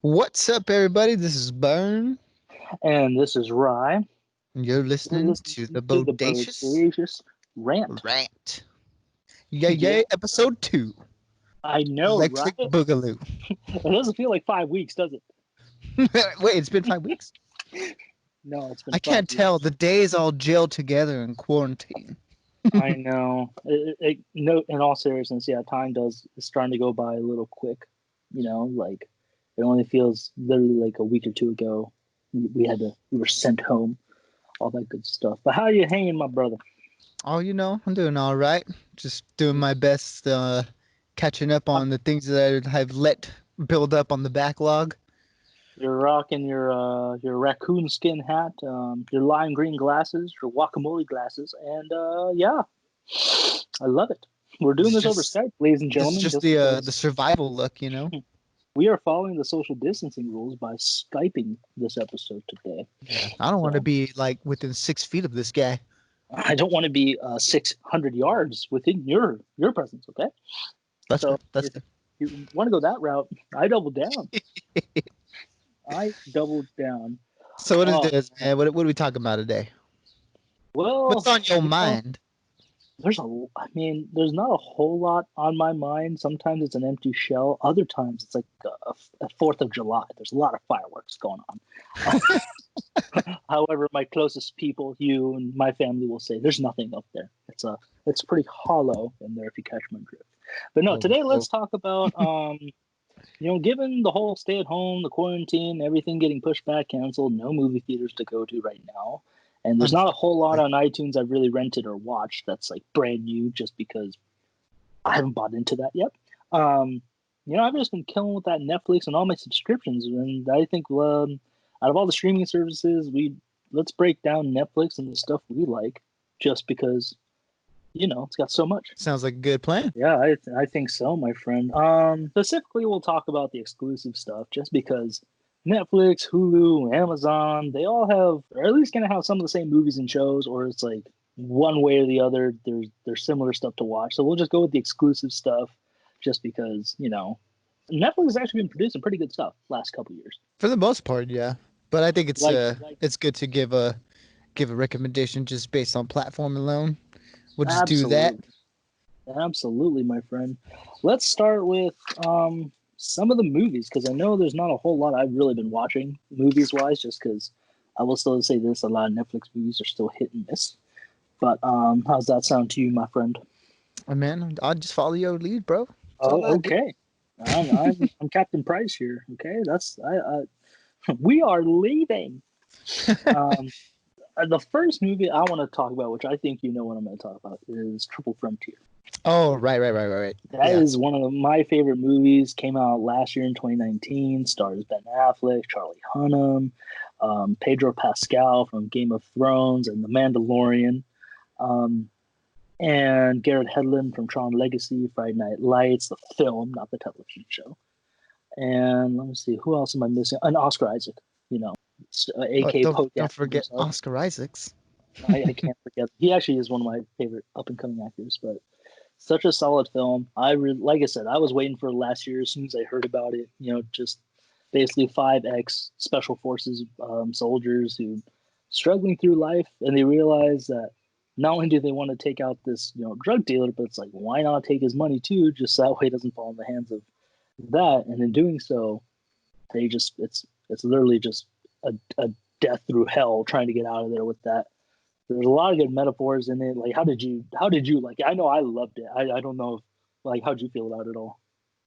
What's up, everybody? This is Bern, And this is Rye. and you're You're listening listening to the to the Bodacious Bodacious Rant. Rant. Yay, Yeah, yay, episode 2. I know, Electric right? Boogaloo. It doesn't feel like 5 weeks, does it? Wait, it's been 5 weeks? No, it's I been five can't tell. weeks. The days all gel together in quarantine. I know. No, in all seriousness, yeah, time does is starting to go by a little quick. Like it only feels literally like a week or two ago. We were sent home, all that good stuff. But how are you hanging, my brother? Oh, I'm doing all right. Just doing my best, catching up on the things that I've let build up on the backlog. You're rocking your raccoon skin hat, your lime green glasses, your guacamole glasses, and yeah, I love it. We're doing It's this over just Skype, ladies and this is gentlemen, just just the because survival look. we are following the social distancing rules by Skyping this episode today. Yeah, I don't want to So be like within 6 feet of this guy. I don't want to be 600 yards within your presence. Okay, That's so fair. That's if you want to go that route, I double down. fair. I doubled down. So what is Oh this, man. man? What are we talking about today? What's Well, on your you know, mind? there's not a whole lot on my mind. Sometimes it's an empty shell. Other times it's like a 4th of July. There's a lot of fireworks going on. However, my closest people, you and my family, will say there's nothing up there. It's pretty hollow in there if you catch my drift. But no, Oh today no. let's talk about given the whole stay at home, the quarantine, everything getting pushed back, canceled, no movie theaters to go to right now. And there's not a whole lot Unfortunately. on iTunes I've really rented or watched that's like brand new just because I haven't bought into that yet. I've just been killing with that Netflix and all my subscriptions. And I think out of all the streaming services, let's break down Netflix and the stuff we like just because, it's got so much. Sounds like a good plan. Yeah, I think so, my friend. Specifically, we'll talk about the exclusive stuff just because Netflix, Hulu, Amazon, they all have, or at least gonna have some of the same movies and shows, or it's like one way or the other. There's similar stuff to watch. So we'll just go with the exclusive stuff, just because Netflix has actually been producing pretty good stuff last couple years. For the most part, yeah. But I think it's Like it's good to give a recommendation just based on platform alone. We'll just do that. absolutely, absolutely, my friend. Let's start with some of the movies because I know there's not a whole lot I've really been watching movies wise, just because I will still say this: a lot of Netflix movies are still hit and miss. But how's that sound to you, my friend? Man, I'll just follow your lead, bro. It's all Oh, that good. okay. I'm Captain Price here. Okay, that's we are leaving. Um, the first movie I want to talk about, which I think you know what I'm going to talk about, is Triple Frontier. Oh, right. That Yeah. is one of my favorite movies. Came out last year in 2019. Stars Ben Affleck, Charlie Hunnam, Pedro Pascal from Game of Thrones and The Mandalorian, um, and Garrett Hedlund from Tron Legacy, Friday Night Lights, the film, not the television show. And let me see, who else am I missing? And Oscar Isaac, you know, Oh, A.K. Poe don't Dameron forget himself. Oscar Isaacs. I can't forget. He actually is one of my favorite up and coming actors, but such a solid film. Like I said, I was waiting for last year as soon as I heard about it. Just basically five ex special forces soldiers who struggling through life, and they realize that not only do they want to take out this drug dealer, but it's like why not take his money too, just so that way it doesn't fall in the hands of that. And in doing so, they just it's literally just a death through hell trying to get out of there with that. There's a lot of good metaphors in it. Like, how did you like it? I know I loved it. I don't know if, like, how'd you feel about it all?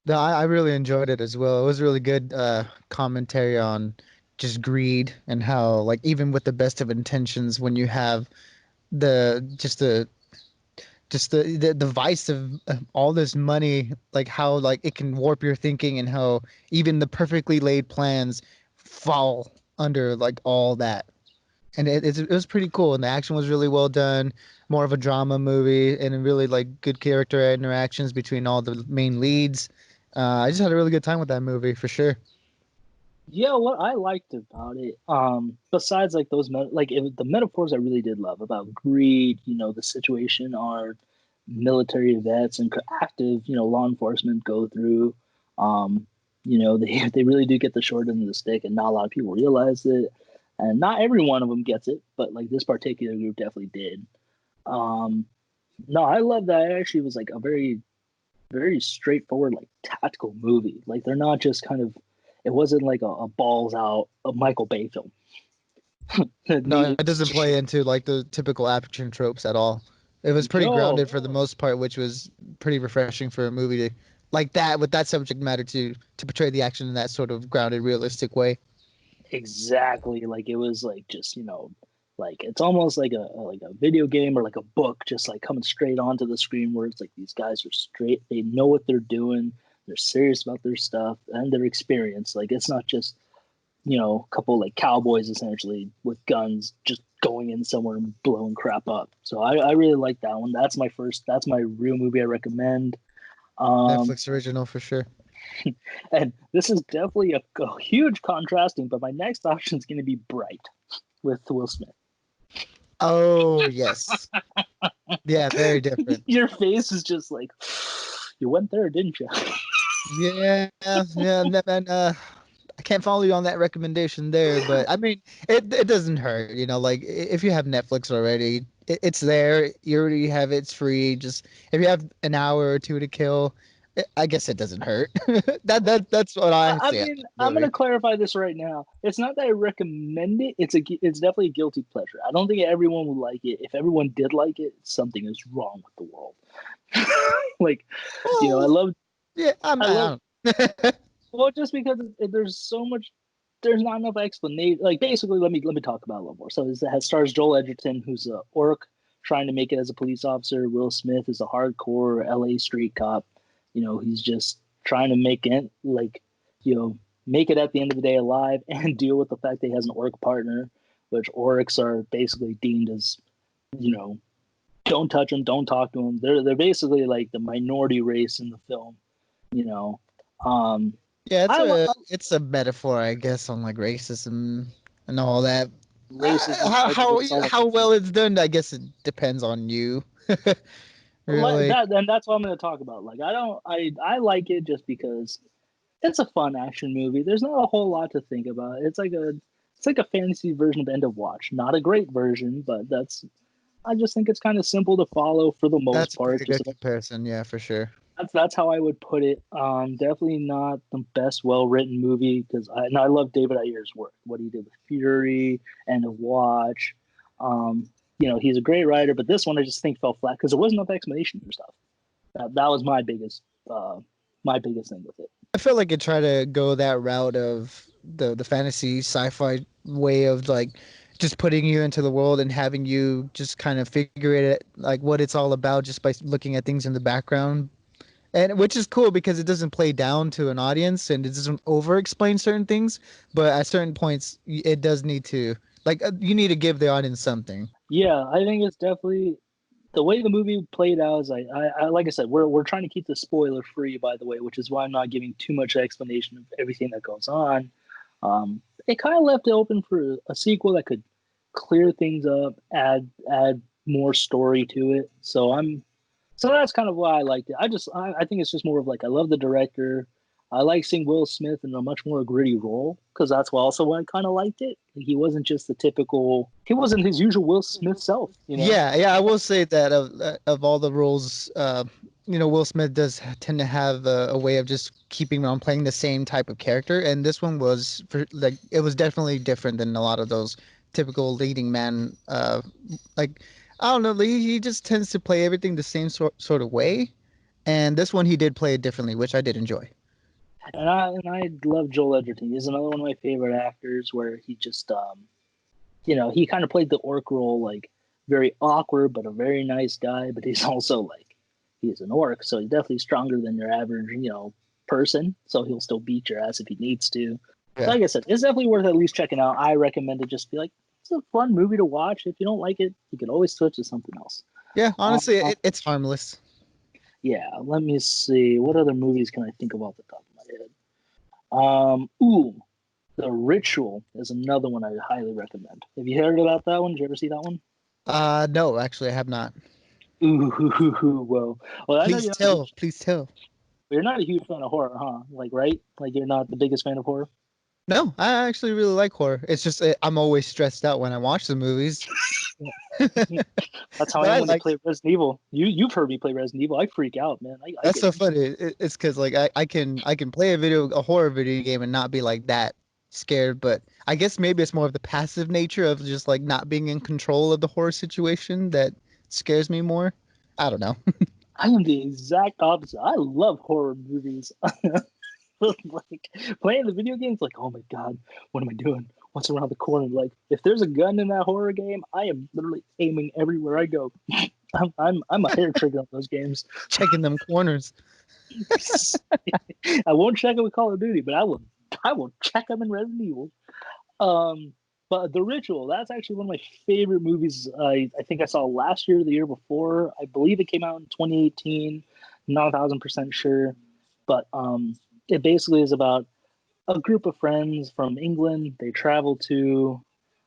No, I really enjoyed it as well. It was really good commentary on just greed and how like even with the best of intentions, when you have the the vice of all this money, like how like it can warp your thinking and how even the perfectly laid plans fall under like all that. And it was pretty cool, and the action was really well done. More of a drama movie, and really like good character interactions between all the main leads. I just had a really good time with that movie for sure. Yeah, what I liked about it, besides like the metaphors I really did love about greed, the situation our military vets and active, law enforcement go through. You know, they really do get the short end of the stick, and not a lot of people realize it. And not every one of them gets it, but like this particular group definitely did. Um, no, I love that. It actually was like a very straightforward, like tactical movie. Like they're not just kind of. It wasn't like a balls out a Michael Bay film. It No, needed it doesn't play into like the typical action tropes at all. It was pretty no. grounded for the most part, which was pretty refreshing for a movie to like that with that subject matter to portray the action in that sort of grounded, realistic way. Exactly. Like it was like just, like it's almost like a video game or like a book just like coming straight onto the screen where it's like these guys are straight, they know what they're doing, they're serious about their stuff and their experience. Like it's not just, a couple like cowboys essentially with guns just going in somewhere and blowing crap up. So I really like that one. That's my real movie I recommend. Um Netflix original for sure. and this is definitely a huge contrasting, but my next option is going to be Bright with Will Smith. Oh yes, yeah, very different. Your face is just like, you went there, didn't you? Yeah, yeah, and I can't follow you on that recommendation there, but I mean, it doesn't hurt, like if you have Netflix already, it's there. You already have it, it's free. Just if you have an hour or two to kill, I guess it doesn't hurt. That's what I I say. mean, I'm going Movie. to clarify this right now. It's not that I recommend it. It's definitely a guilty pleasure. I don't think everyone would like it. If everyone did like it, something is wrong with the world. Like, I Well, love, yeah, I love, I don't. well, just because there's so much, there's not enough explanation. Like, basically, let me talk about it a little more. So it has stars Joel Edgerton, who's a orc trying to make it as a police officer. Will Smith is a hardcore LA street cop. He's just trying to make it make it at the end of the day alive and deal with the fact that he has an orc partner, which orcs are basically deemed as, you know, don't touch them, don't talk to them. They're basically like the minority race in the film. You know, um, Yeah, I love it's a metaphor, I guess, on like racism and all that. racism, How prejudice, all that how good stuff. well it's done, I guess it depends on you. Really. That and that's what I'm going to talk about. Like I like it just because it's a fun action movie. There's not a whole lot to think about. It's like a fantasy version of End of Watch. Not a great version, but I just think it's kind of simple to follow for the most That's a part. pretty Just good comparison, yeah, for sure. that's how I would put it. Definitely not the best well written movie because I love David Ayer's work. What he did with Fury, End of Watch. Um, he's a great writer, but this one I just think fell flat because there wasn't enough explanation for stuff. That was my biggest thing with it. I feel like it tried to go that route of the fantasy sci-fi way of like just putting you into the world and having you just kind of figure it like what it's all about just by looking at things in the background. And which is cool because it doesn't play down to an audience and it doesn't over explain certain things, but at certain points it does need to like you need to give the audience something. Yeah, I think it's definitely the way the movie played out. Is I like I said, we're trying to keep the spoiler free, by the way, which is why I'm not giving too much explanation of everything that goes on. It kind of left it open for a sequel that could clear things up, add more story to it. So that's kind of why I liked it. I think it's just more of like I love the director. I like seeing Will Smith in a much more gritty role because that's also why I kind of liked it. Like, he wasn't just the typical. He wasn't his usual Will Smith self. Yeah, yeah, I will say that of all the roles, Will Smith does tend to have a way of just keeping on playing the same type of character, and this one was like it was definitely different than a lot of those typical leading man. Like I don't know, he just tends to play everything the same sort of way, and this one he did play it differently, which I did enjoy. And I love Joel Edgerton. He's another one of my favorite actors where he just he kind of played the orc role like very awkward but a very nice guy, but he's also like he's an orc, so he's definitely stronger than your average, person. So he'll still beat your ass if he needs to. Yeah, Like I said, it's definitely worth at least checking out. I recommend it. Just be like, it's a fun movie to watch. If you don't like it, you can always switch to something else. yeah. Honestly, Um, it's harmless. yeah, let me see. What other movies can I think of off the top of my head? Ooh, The Ritual is another one I highly recommend. Have you heard about that one? Did you ever see that one? No, actually, I have not. Ooh, well, I know Please you're not a big. tell, please tell. But you're not a huge fan of horror, huh? Like, right? Like, you're not the biggest fan of horror. No, I actually really like horror. It's just I'm always stressed out when I watch the movies. That's how I But am I when I like play Resident Evil. You've heard me play Resident Evil. I freak out, man. I that's get so funny. It's because like I can play a horror video game and not be like that scared. But I guess maybe it's more of the passive nature of just like not being in control of the horror situation that scares me more. I don't know. I am the exact opposite. I love horror movies. Like playing the video games, like, oh my god, what am I doing? What's around the corner? Like, if there's a gun in that horror game, I am literally aiming everywhere I go. I'm a hair trigger on those games. Checking them corners. I won't check it with Call of Duty, but I will check them in Resident Evil. Um, but The Ritual, that's actually one of my favorite movies. I think I saw last year, or the year before. I believe it came out in 2018. Not 1,000% sure, but it basically is about a group of friends from England. They travel to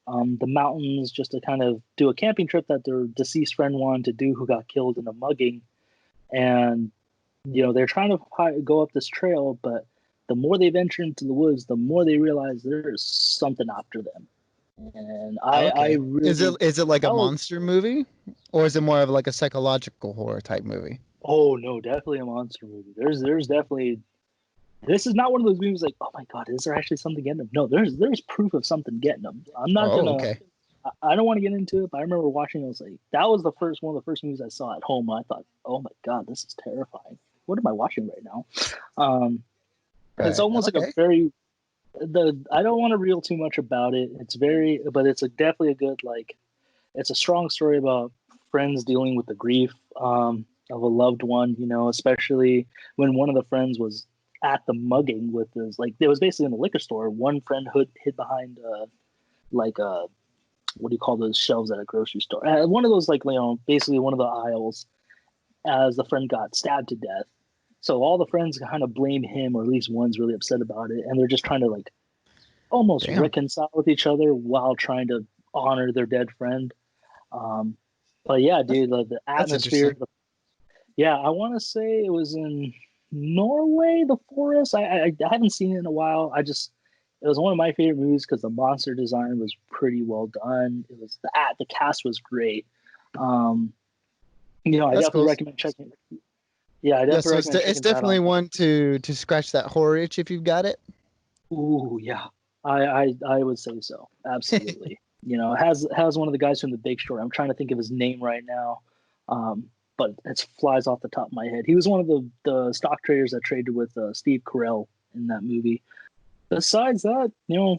the mountains just to kind of do a camping trip that their deceased friend wanted to do, who got killed in a mugging. And they're trying to go up this trail, but the more they venture into the woods, the more they realize there's something after them. And I Okay. really, Is it like a that was, monster movie, or is it more of like a psychological horror type movie? oh no, definitely a monster movie. There's definitely, this is not one of those movies like, oh my god, is there actually something getting them? No, there's proof of something getting them. I'm not Oh, gonna, okay. I don't want to get into it, but I remember watching it. I was like, that was the first one of the first movies I saw at home. I thought, oh my god, this is terrifying. What am I watching right now? Um, it's Right. almost like a Okay. very, the I don't want to reel too much about it. It's very, but it's definitely a good, like, it's a strong story about friends dealing with the grief of a loved one. Especially when one of the friends was at the mugging with his, like, it was basically in the liquor store. One friend hid behind like what do you call those shelves at a grocery store? One of those, like, basically one of the aisles, as the friend got stabbed to death. So all the friends kind of blame him, or at least one's really upset about it, and they're just trying to, like, almost Damn. reconcile with each other while trying to honor their dead friend. Um, but yeah, That's, dude, the that's atmosphere. interesting. Yeah, I want to say it was in Norway, the forest. I haven't seen it in a while. It was one of my favorite movies because the monster design was pretty well done. It was the cast was great. Um, I That's definitely cool. recommend checking. Yeah, I Yeah, definitely so recommend it's checking that definitely out. one to scratch that horror itch if you've got it. Ooh, yeah, I would say so. Absolutely. It has one of the guys from The Big Short. I'm trying to think of his name right now, but it flies off the top of my head. He was one of the stock traders that traded with Steve Carell in that movie. Besides that,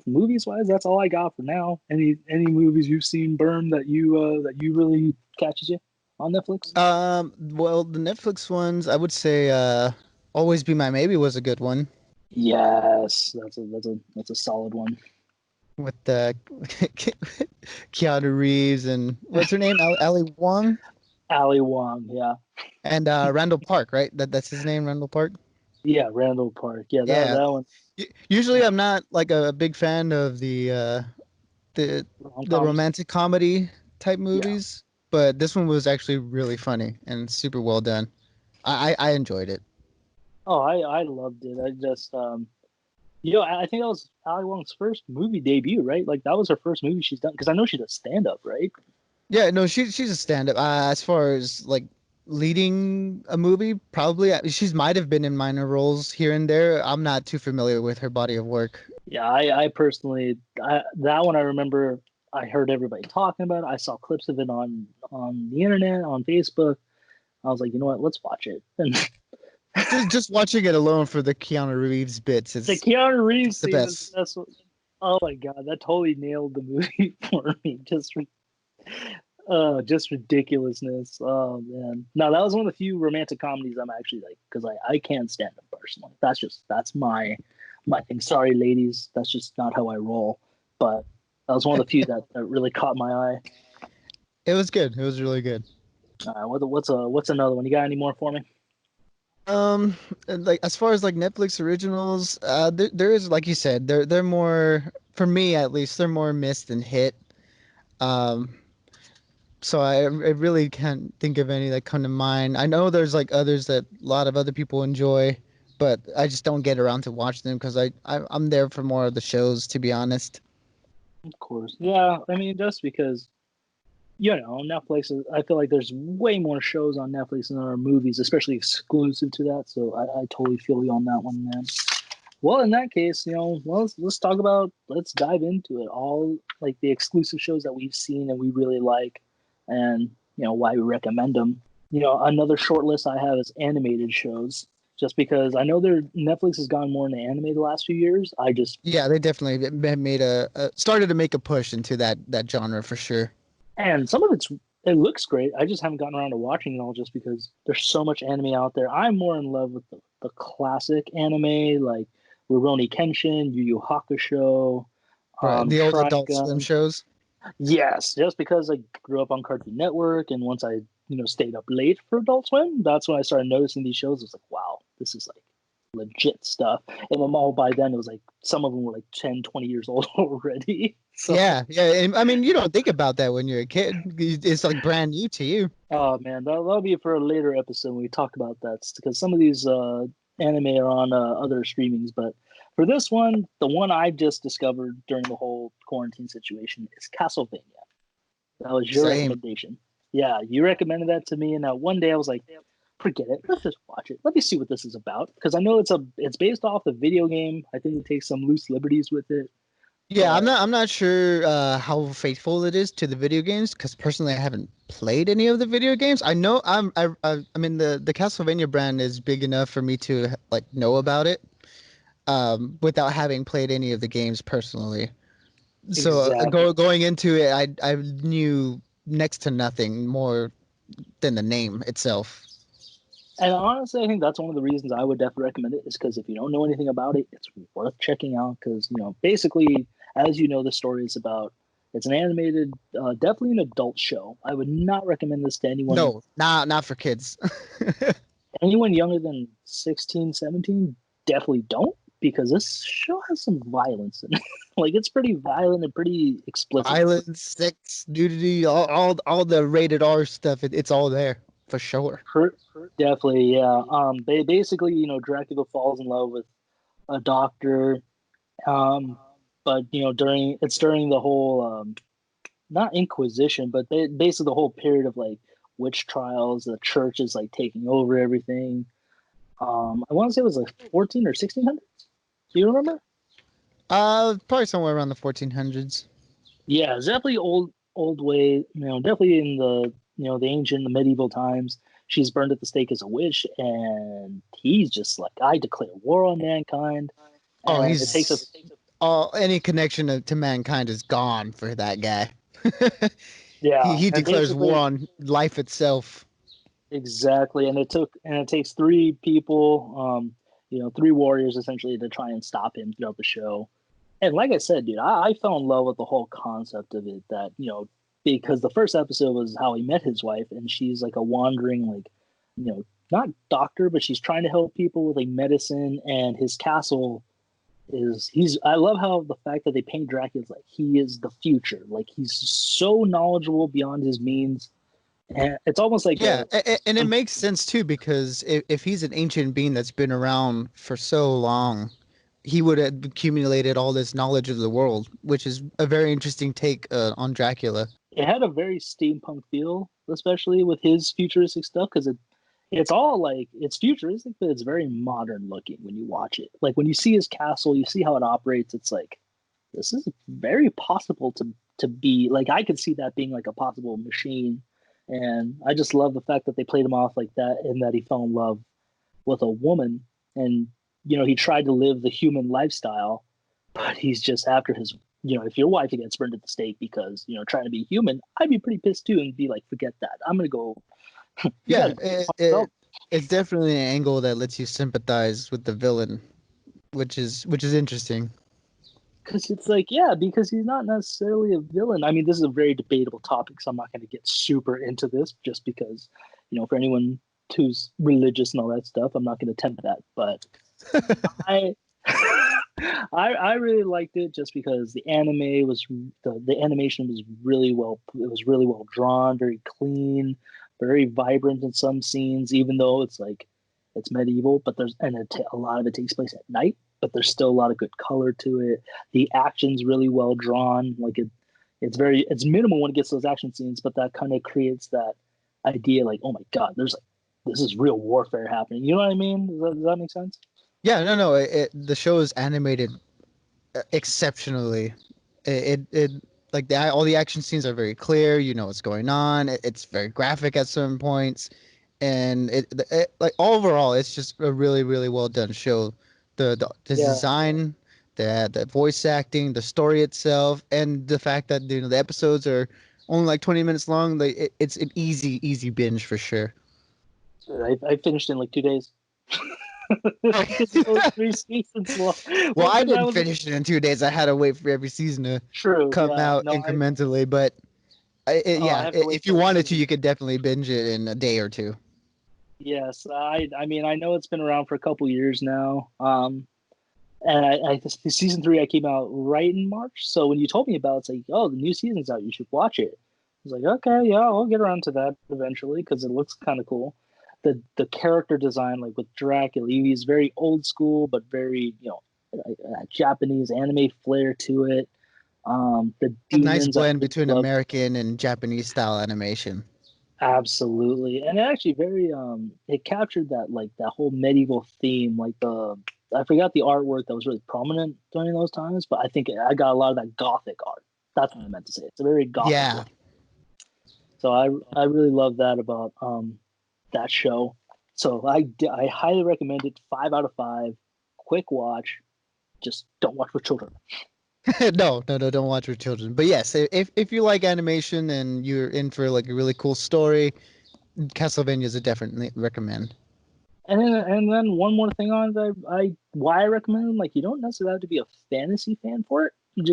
movies wise, that's all I got for now. Any movies you've seen, Burn, that you really catches you on Netflix? Well, the Netflix ones, I would say, Always Be My Maybe was a good one Yes, that's a solid one. with Keanu Reeves and what's her name, Ali Wong Ali Wong, yeah. and Randall Park, right? That's his name, Randall Park. Yeah, Randall Park. Yeah, that Yeah. that one. Usually, I'm not like a big fan of the Rom the coms. romantic comedy type Yeah. movies, but this one was actually really funny and super well done. I enjoyed it. Oh, I loved it. I just I think that was Ali Wong's first movie debut, right? Like, that was her first movie she's done, because I know she does stand up, right? Yeah, no, she's a stand-up. As far as like leading a movie, probably she's might have been in minor roles here and there. I'm not too familiar with her body of work. Yeah, I personally, that one I remember. I heard everybody talking about it. I saw clips of it on the internet, on Facebook. I was like, you know what? Let's watch it. And Just watching it alone for the Keanu Reeves bits the is Keanu Reeves the scene is best. that's what. Oh my god, that totally nailed the movie for me. Just ridiculousness. Oh man, no, that was one of the few romantic comedies I'm actually like, because I can't stand them personally. That's my thing. Sorry, ladies, that's just not how I roll. But that was one of the few that really caught my eye. It was good. It was really good. What's another one? You got any more for me? And, like as far as like Netflix originals, there is like you said, they're more for me at least they're more missed than hit. Um, so I really can't think of any that come to mind. I know there's like others that a lot of other people enjoy, but I just don't get around to watch them because I'm there for more of the shows, to be honest. Of course. Yeah, I mean, just because, Netflix, I feel like there's way more shows on Netflix than there are movies, especially exclusive to that. So I totally feel you on that one, man. Well, in that case, let's talk about, let's dive into it. All like the exclusive shows that we've seen and we really like, and why we recommend them. Another short list I have is animated shows, just because I know Netflix has gone more into anime the last few years. I just Yeah, they definitely have made started to make a push into that genre for sure. And some of it looks great. I just haven't gotten around to watching it all, just because there's so much anime out there. I'm more in love with the classic anime like Rurouni Kenshin, Yu Yu Hakusho, Right, the old Adult Swim Trigun. shows. Yes, just because I grew up on Cartoon Network, and once I stayed up late for Adult Swim, that's when I started noticing these shows. I was like, wow, this is like legit stuff. And them all by then, it was like some of them were like 10, 20 years old already. So Yeah, yeah. And, I mean, you don't think about that when you're a kid. It's like brand new to you. oh man, that'll be for a later episode when we talk about that, because some of these anime are on other streamings. But for this one, the one I just discovered during the whole quarantine situation is Castlevania. That was your Same. recommendation. Yeah, you recommended that to me, and one day I was like, forget it, let's just watch it. Let me see what this is about, because I know it's based off the video game. I think it takes some loose liberties with it, Yeah, but I'm not sure how faithful it is to the video games because personally I haven't played any of the video games. I know I mean the Castlevania brand is big enough for me to like know about it without having played any of the games personally. So exactly. going into it, I knew next to nothing more than the name itself. And honestly, I think that's one of the reasons I would definitely recommend it, is because if you don't know anything about it, it's worth checking out. Because basically, as you know, the story is about. It's an animated, definitely an adult show. I would not recommend this to No, not for kids. anyone younger than 16, 17. Definitely don't, because this show has some violence in it. Like, it's pretty violent and pretty explicit. Violence, sex, nudity, all the rated R stuff. It's all there for sure. Definitely, yeah. They basically, Dracula falls in love with a doctor. Um, but during the whole not Inquisition, but basically the whole period of like witch trials, the church is like taking over everything. I want to say it was like 14 or 1600s. Do you remember? Probably somewhere around the 1400s. Yeah, it's definitely old way. Definitely in the ancient, the medieval times. She's burned at the stake as a witch, and he's just like, I declare war on mankind. Oh, And it takes a he's all any connection to mankind is gone for that guy. he yeah, he and declares war basically on life itself. exactly, and it takes three people, three warriors essentially to try and stop him throughout the show. And like I said, dude, I fell in love with the whole concept of it. That because the first episode was how he met his wife, and she's like a wandering, like, not doctor, but she's trying to help people with like medicine. And his castle he's. I love how the fact that they paint Dracula like he is the future, like he's so knowledgeable beyond his means, and it's almost like Yeah, and it makes sense too because if he's an ancient being that's been around for so long, he would have accumulated all this knowledge of the world, which is a very interesting take on Dracula. it had a very steampunk feel, especially with his futuristic stuff, because it's all like it's futuristic, but it's very modern looking when you watch it. Like when you see his castle, you see how it operates. It's like this is very possible to be like I could see that being like a possible machine, and I just love the fact that they played him off like that, and that he fell in love with a woman, and he tried to live the human lifestyle, but he's just after his. If your wife gets burned at the stake because trying to be human, I'd be pretty pissed too and be like, forget that. I'm gonna go. You got Yeah, to go find yourself. it's definitely an angle that lets you sympathize with the villain, which is interesting. Because it's like, yeah, because he's not necessarily a villain. I mean, this is a very debatable topic, so I'm not going to get super into this just because, for anyone who's religious and all that stuff, I'm not going to tempt that. But I, I really liked it just because the animation was really well. It was really well drawn, very clean, very vibrant in some scenes. Even though it's like It's medieval, but a lot of it takes place at night, but there's still a lot of good color to it. The action's really well drawn. Like it's minimal when it gets to those action scenes, but that kind of creates that idea like, oh my god, this is real warfare happening. You know what I mean? Does that make sense? Yeah, no. The show is animated exceptionally. It like all the action scenes are very clear. You know what's going on. It's very graphic at certain points, and it like overall, it's just a really really well done show. The Yeah. design, the voice acting, the story itself, and the fact that the episodes are only like 20 minutes long. Like it's an easy binge for sure. I finished in like 2 days. Because it was 3 seasons long. Well, Well, I because I didn't was finish it in 2 days. I had to wait for every season to true. come Yeah. out No, incrementally. But I yeah, have to wait if you for every wanted to, season. you could definitely binge it in a day or two. Yes, I mean I know it's been around for a couple years now. And the season 3 I came out right in March. So when you told me about it, it's like, oh, the new season's out, you should watch it. I was like, okay, yeah, I'll get around to that eventually because it looks kind of cool. The character design, like with Dracula, he's very old school, but very Japanese anime flair to it. The A nice demons I blend really between love. American and Japanese style animation. Absolutely, and it actually very it captured that whole medieval theme. Like I forgot the artwork that was really prominent during those times, but I think I got a lot of that gothic art. That's what I meant to say. It's a very gothic Yeah, look. So I really love that about that show. So I highly recommend it. 5 out of 5. Quick watch. Just don't watch with children. no, don't watch with children. But yes, if you like animation and you're in for like a really cool story, Castlevania is a definitely recommend. And then one more thing on that why I recommend them, like you don't necessarily have to be a fantasy fan for it. You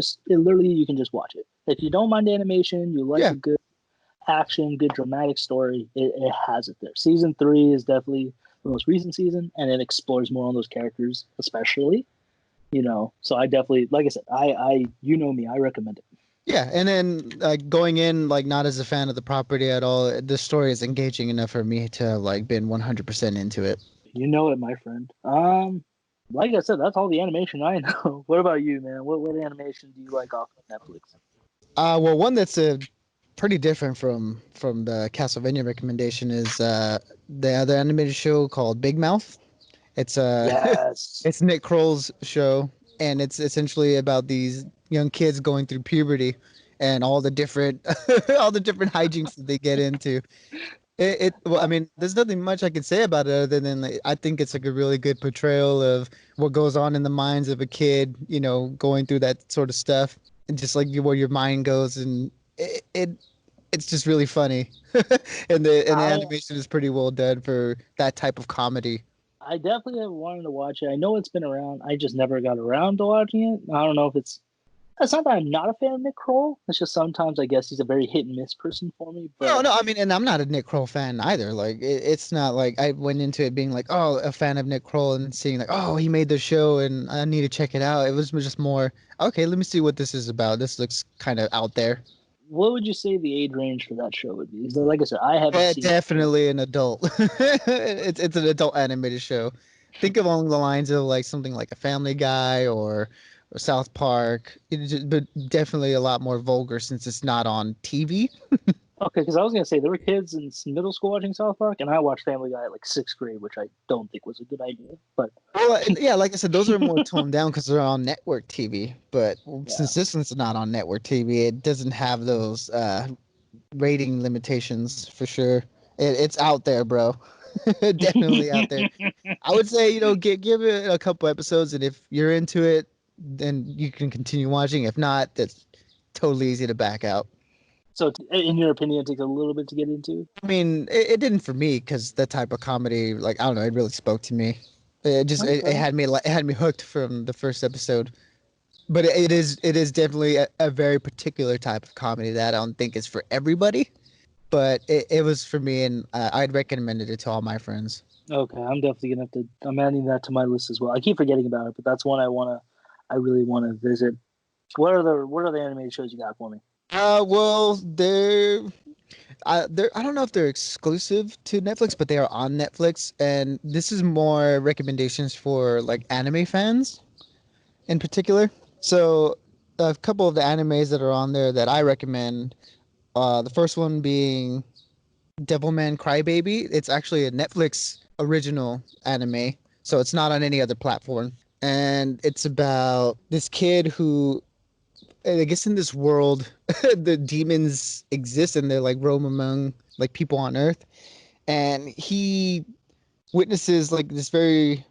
can just watch it. If you don't mind animation, you like Yeah, a good action, good dramatic story, it has it there. Season 3 is definitely the most recent season and it explores more on those characters, especially. So I definitely like I said, I you know me, I recommend it. yeah, and then going in like not as a fan of the property at all, the story is engaging enough for me to like been 100% into it. You know it, my friend. Like I said, that's all the animation I know. What about you, man? What animation do you like off of Netflix? Well, one that's pretty different from the Castlevania recommendation is the other animated show called Big Mouth. It's Yes. it's Nick Kroll's show, and it's essentially about these young kids going through puberty and all the different all the different hijinks that they get into. Well, I mean, there's nothing much I can say about it other than like, I think it's like a really good portrayal of what goes on in the minds of a kid, going through that sort of stuff, and just like where your mind goes, and it's just really funny, and the I animation is pretty well done for that type of comedy. I definitely have wanted to watch it. I know it's been around. I just never got around to watching it. I don't know if it's not that I'm not a fan of Nick Kroll. It's just sometimes I guess he's a very hit and miss person for me. No, But no, I mean, and I'm not a Nick Kroll fan either. Like, it's not like I went into it being like, oh, a fan of Nick Kroll and seeing like, oh, he made the show and I need to check it out. It was just more, okay, let me see what this is about. This looks kind of out there. what would you say the age range for that show would be? So, like I said, I haven't seen it. Definitely an adult. It's an adult animated show. Think along the lines of like something like a Family Guy or South Park. But definitely a lot more vulgar since it's not on TV. Okay, because I was gonna say there were kids in middle school watching South Park, and I watched Family Guy at like 6th grade, which I don't think was a good idea. But Well, yeah, like I said, those are more toned down because they're on network TV. But yeah, since this one's not on network TV, it doesn't have those rating limitations for sure. It's out there, bro. Definitely out there. I would say, give it a couple episodes, and if you're into it, then you can continue watching. If not, that's totally easy to back out. so in your opinion, it takes a little bit to get into. I mean, it didn't for me because that type of comedy, like I don't know, it really spoke to me. It Okay. had me it had me hooked from the first episode. But it is definitely a very particular type of comedy that I don't think is for everybody. But it was for me, and I'd recommended it to all my friends. Okay, I'm definitely gonna have to. I'm adding that to my list as well. I keep forgetting about it, but that's one I really want to visit. What are the animated shows you got for me? Well, I don't know if they're exclusive to Netflix, but they are on Netflix, and this is more recommendations for like anime fans in particular. So, a couple of the animes that are on there that I recommend. The first one being Devilman Crybaby. It's actually a Netflix original anime, so it's not on any other platform. And it's about this kid who, I guess, in this world, the demons exist and they're like roam among like people on Earth. And he witnesses like this very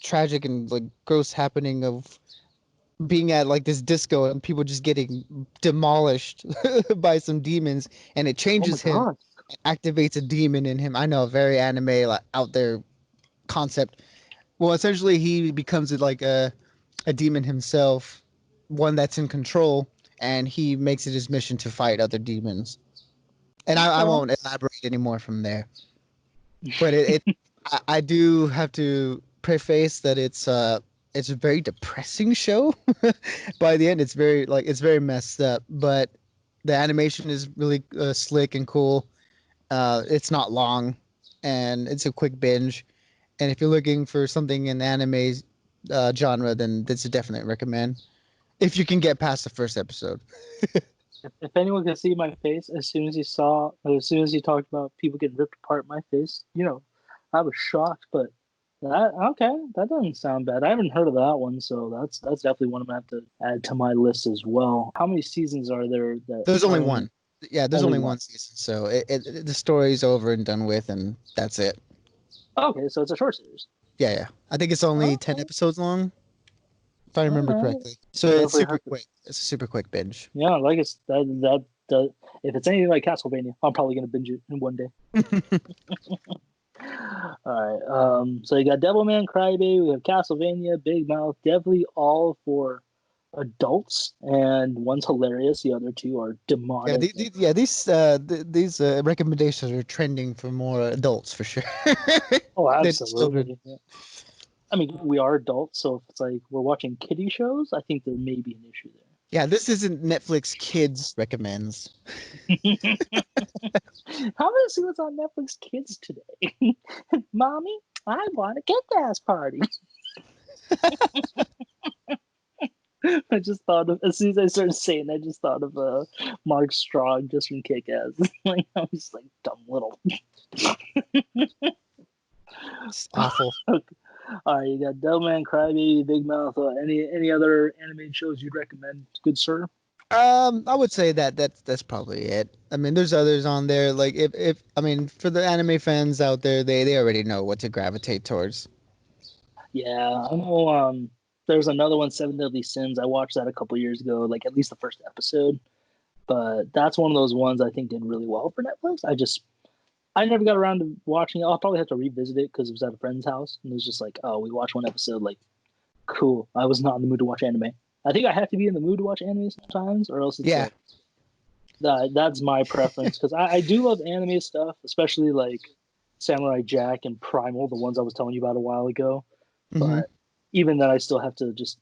tragic and like gross happening of being at like this disco and people just getting demolished by some demons, and it Oh my changes him, god. activates a demon in him. I know, very anime like out there concept. Well, essentially he becomes like a demon himself, one that's in control, and he makes it his mission to fight other demons. And I Okay. won't elaborate anymore from there. But I do have to preface that it's a very depressing show. By the end, it's very messed up, but the animation is really slick and cool. It's not long, and it's a quick binge. And if you're looking for something in the anime genre, then that's a definite recommend. If you can get past the first episode. If anyone could see my face as soon as he talked about people getting ripped apart, my face, I was shocked. But that doesn't sound bad. I haven't heard of that one, so that's definitely one I'm gonna have to add to my list as well. How many seasons are there that There's only are in one. Yeah, there's only only one? one season, so the story's over and done with, and that's it. Okay, so it's a short series. Yeah, yeah. I think it's only 10 Okay, episodes long, if I all remember right. correctly. So I'll it's definitely super have to. quick. It's a super quick binge. Yeah, like it's that. If it's anything like Castlevania, I'm probably gonna binge it in one day. All right. So you got Devilman Crybaby, we have Castlevania, Big Mouth, definitely all for adults, and one's hilarious. The other two are Yeah, demonic. these recommendations are trending for more adults for sure. Oh, Than children. absolutely. Yeah. I mean, we are adults, so if it's like we're watching kiddie shows, I think there may be an issue Yeah, this isn't Netflix Kids recommends. there. How gonna see what's on Netflix Kids today? Mommy, I want a kick-ass party. I just thought of as soon as I started saying, I just thought of Mark Strong just from Kick Ass. Like I was like dumb little. It's awful. Okay. All right, you got Devilman, Crybaby, Big Mouth. Any other animated shows you'd recommend, good sir? I would say that's probably it. I mean, there's others on there. Like if I mean, for the anime fans out there, they already know what to gravitate towards. Yeah, I know. There's another one, Seven Deadly Sins. I watched that a couple years ago, like at least the first episode. But that's one of those ones I think did really well for Netflix. I never got around to watching it. I'll probably have to revisit it because it was at a friend's house and it was just like, oh, we watched one episode. Like, cool. I was not in the mood to watch anime. I think I have to be in the mood to watch anime sometimes, or else it's Yeah. like that's my preference because I do love anime stuff, especially like Samurai Jack and Primal, the ones I was telling you about a while ago. Hmm. But even then, I still have to just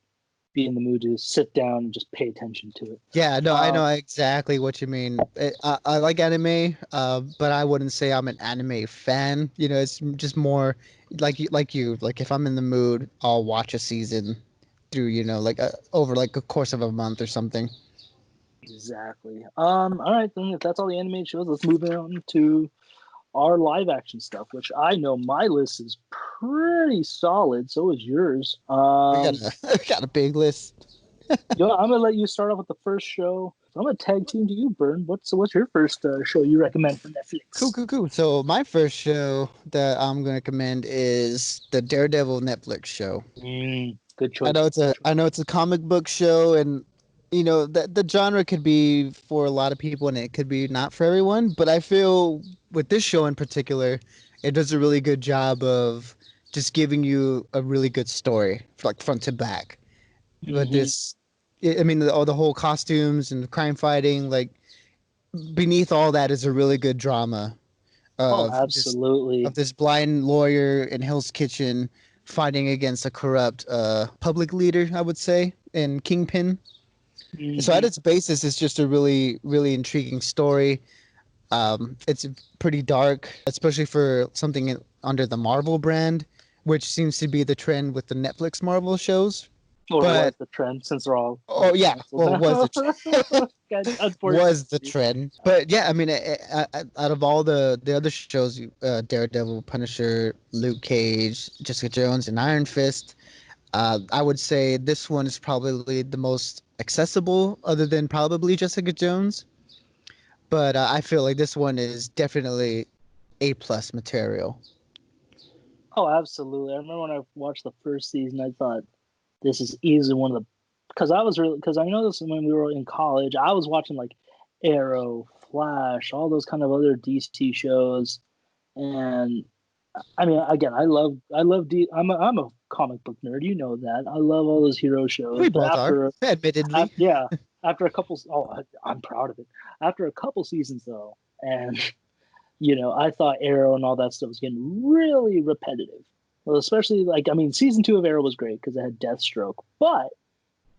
be in the mood to sit down and just pay attention to it. Yeah, no, I Uh, know exactly what you mean. I like anime, but I wouldn't say I'm an anime fan. You know, it's just more like you. Like if I'm in the mood, I'll watch a season through. You know, like over like a course of a month or something. exactly. All right, then if that's all the animated shows, let's move on to our live action stuff, which I know my list is pretty solid. So is yours. We got a got a big list. I'm gonna let you start off with the first show. So I'm gonna tag team to you, Bern. What's your first show you recommend for Cool, Netflix? cool, cool. So my first show that I'm going to recommend is the Daredevil Netflix show. Good choice. Good choice. I know it's a comic book show, and you know the genre could be for a lot of people and it could be not for everyone, but I feel with this show in particular, it does a really good job of just giving you a really good story, like front to back. But Mm-hmm. I mean, all the whole costumes and crime fighting, like beneath all that is a really good drama Oh, of absolutely. this blind lawyer in Hell's Kitchen fighting against a corrupt public leader, I would say, in Kingpin. So at Hmm. its basis, it's just a really, really intriguing story. It's pretty dark, especially for something under the Marvel brand, which seems to be the trend with the Netflix Marvel shows. Or was But the trend since they're all oh yeah, canceled well, was now? the trend? Was the Unfortunately. trend. But yeah, I mean, out of all the other shows, Daredevil, Punisher, Luke Cage, Jessica Jones, and Iron Fist, I would say this one is probably the most accessible, other than probably Jessica Jones. But I feel like this one is definitely A plus material. Oh, absolutely. I remember when I watched the first season, I thought this is easily one of the because I know this when we were in college, I was watching like Arrow, Flash, all those kind of other DC shows, and I mean, again, I'm a comic book nerd, you know that. I love all those hero shows, We but both are, admittedly. yeah, after a couple, I'm proud of it. After a couple seasons though, and I thought Arrow and all that stuff was getting really repetitive. Well, especially like I mean, season 2 of Arrow was great because it had Deathstroke, but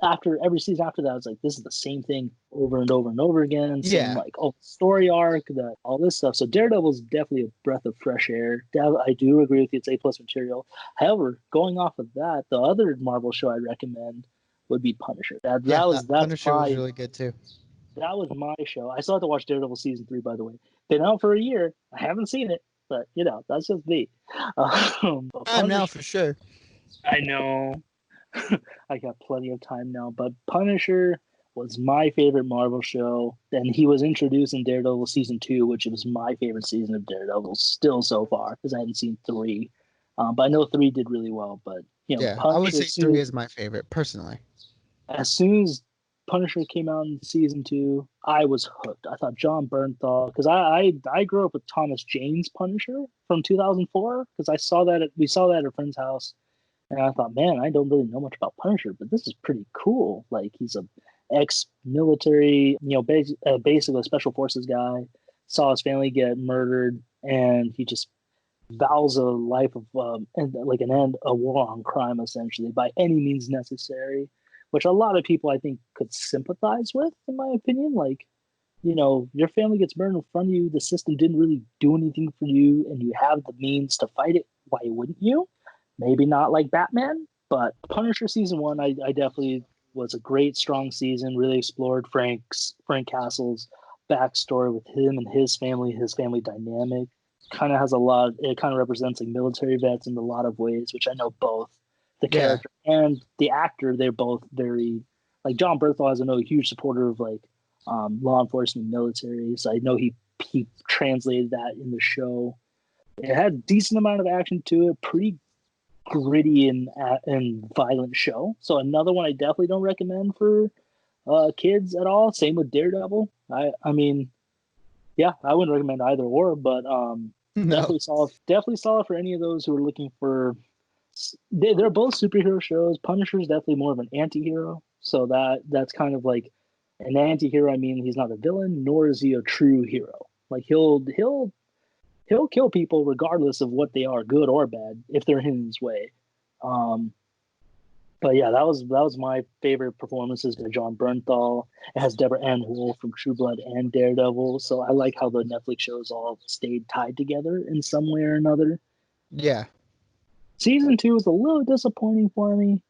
after every season after that, I was like, this is the same thing over and over and over again. Same Yeah, like story arc, all this stuff. So Daredevil is definitely a breath of fresh air. I do agree with you; it's A plus material. However, going off of that, the other Marvel show I recommend would be Punisher. yeah. That's Punisher was my really good too. that was my show. I still have to watch Daredevil season 3, by the way. Been out for a year. I haven't seen it, but that's just me. But Time now Punisher, for sure. I know I got plenty of time now, but Punisher was my favorite Marvel show. Then he was introduced in Daredevil season 2, which was my favorite season of Daredevil still so far because I hadn't seen 3. But I know 3 did really well. But Yeah, I would Punisher say three is my favorite personally. as soon as Punisher came out in season 2, I was hooked. I thought John Bernthal because I grew up with Thomas Jane's Punisher from 2004 because we saw that at a friend's house. And I thought, man, I don't really know much about Punisher, but this is pretty cool. Like he's a ex-military, basically a special forces guy. Saw his family get murdered, and he just vows a life of a war on crime, essentially by any means necessary. Which a lot of people I think could sympathize with, in my opinion. Like, your family gets murdered in front of you. The system didn't really do anything for you, and you have the means to fight it. Why wouldn't you? Maybe not like Batman, but Punisher season 1, I definitely was a great, strong season. Really explored Frank Castle's backstory with him and his family dynamic. Kind of has a lot. It kind of represents like military vets in a lot of ways, which I know both the Yeah, character and the actor. They're both very like John Berthel, as I know, a huge supporter of like law enforcement, military. So I know he translated that in the show. It had a decent amount of action to it, pretty gritty and violent show. So another one I definitely don't recommend for kids at all. Same with Daredevil. I mean, yeah, I wouldn't recommend either or, but no, definitely solid for any of those who are looking for. They're both superhero shows. Punisher is definitely more of an anti-hero, so that's kind of like an anti-hero. I mean, he's not a villain, nor is he a true hero. Like he'll kill people regardless of what they are, good or bad, if they're in his way. Um, but yeah, that was my favorite performances by John Bernthal. It has Deborah Ann Wool from True Blood and Daredevil, so I like how the Netflix shows all stayed tied together in some way or another. yeah, Season 2 was a little disappointing for me,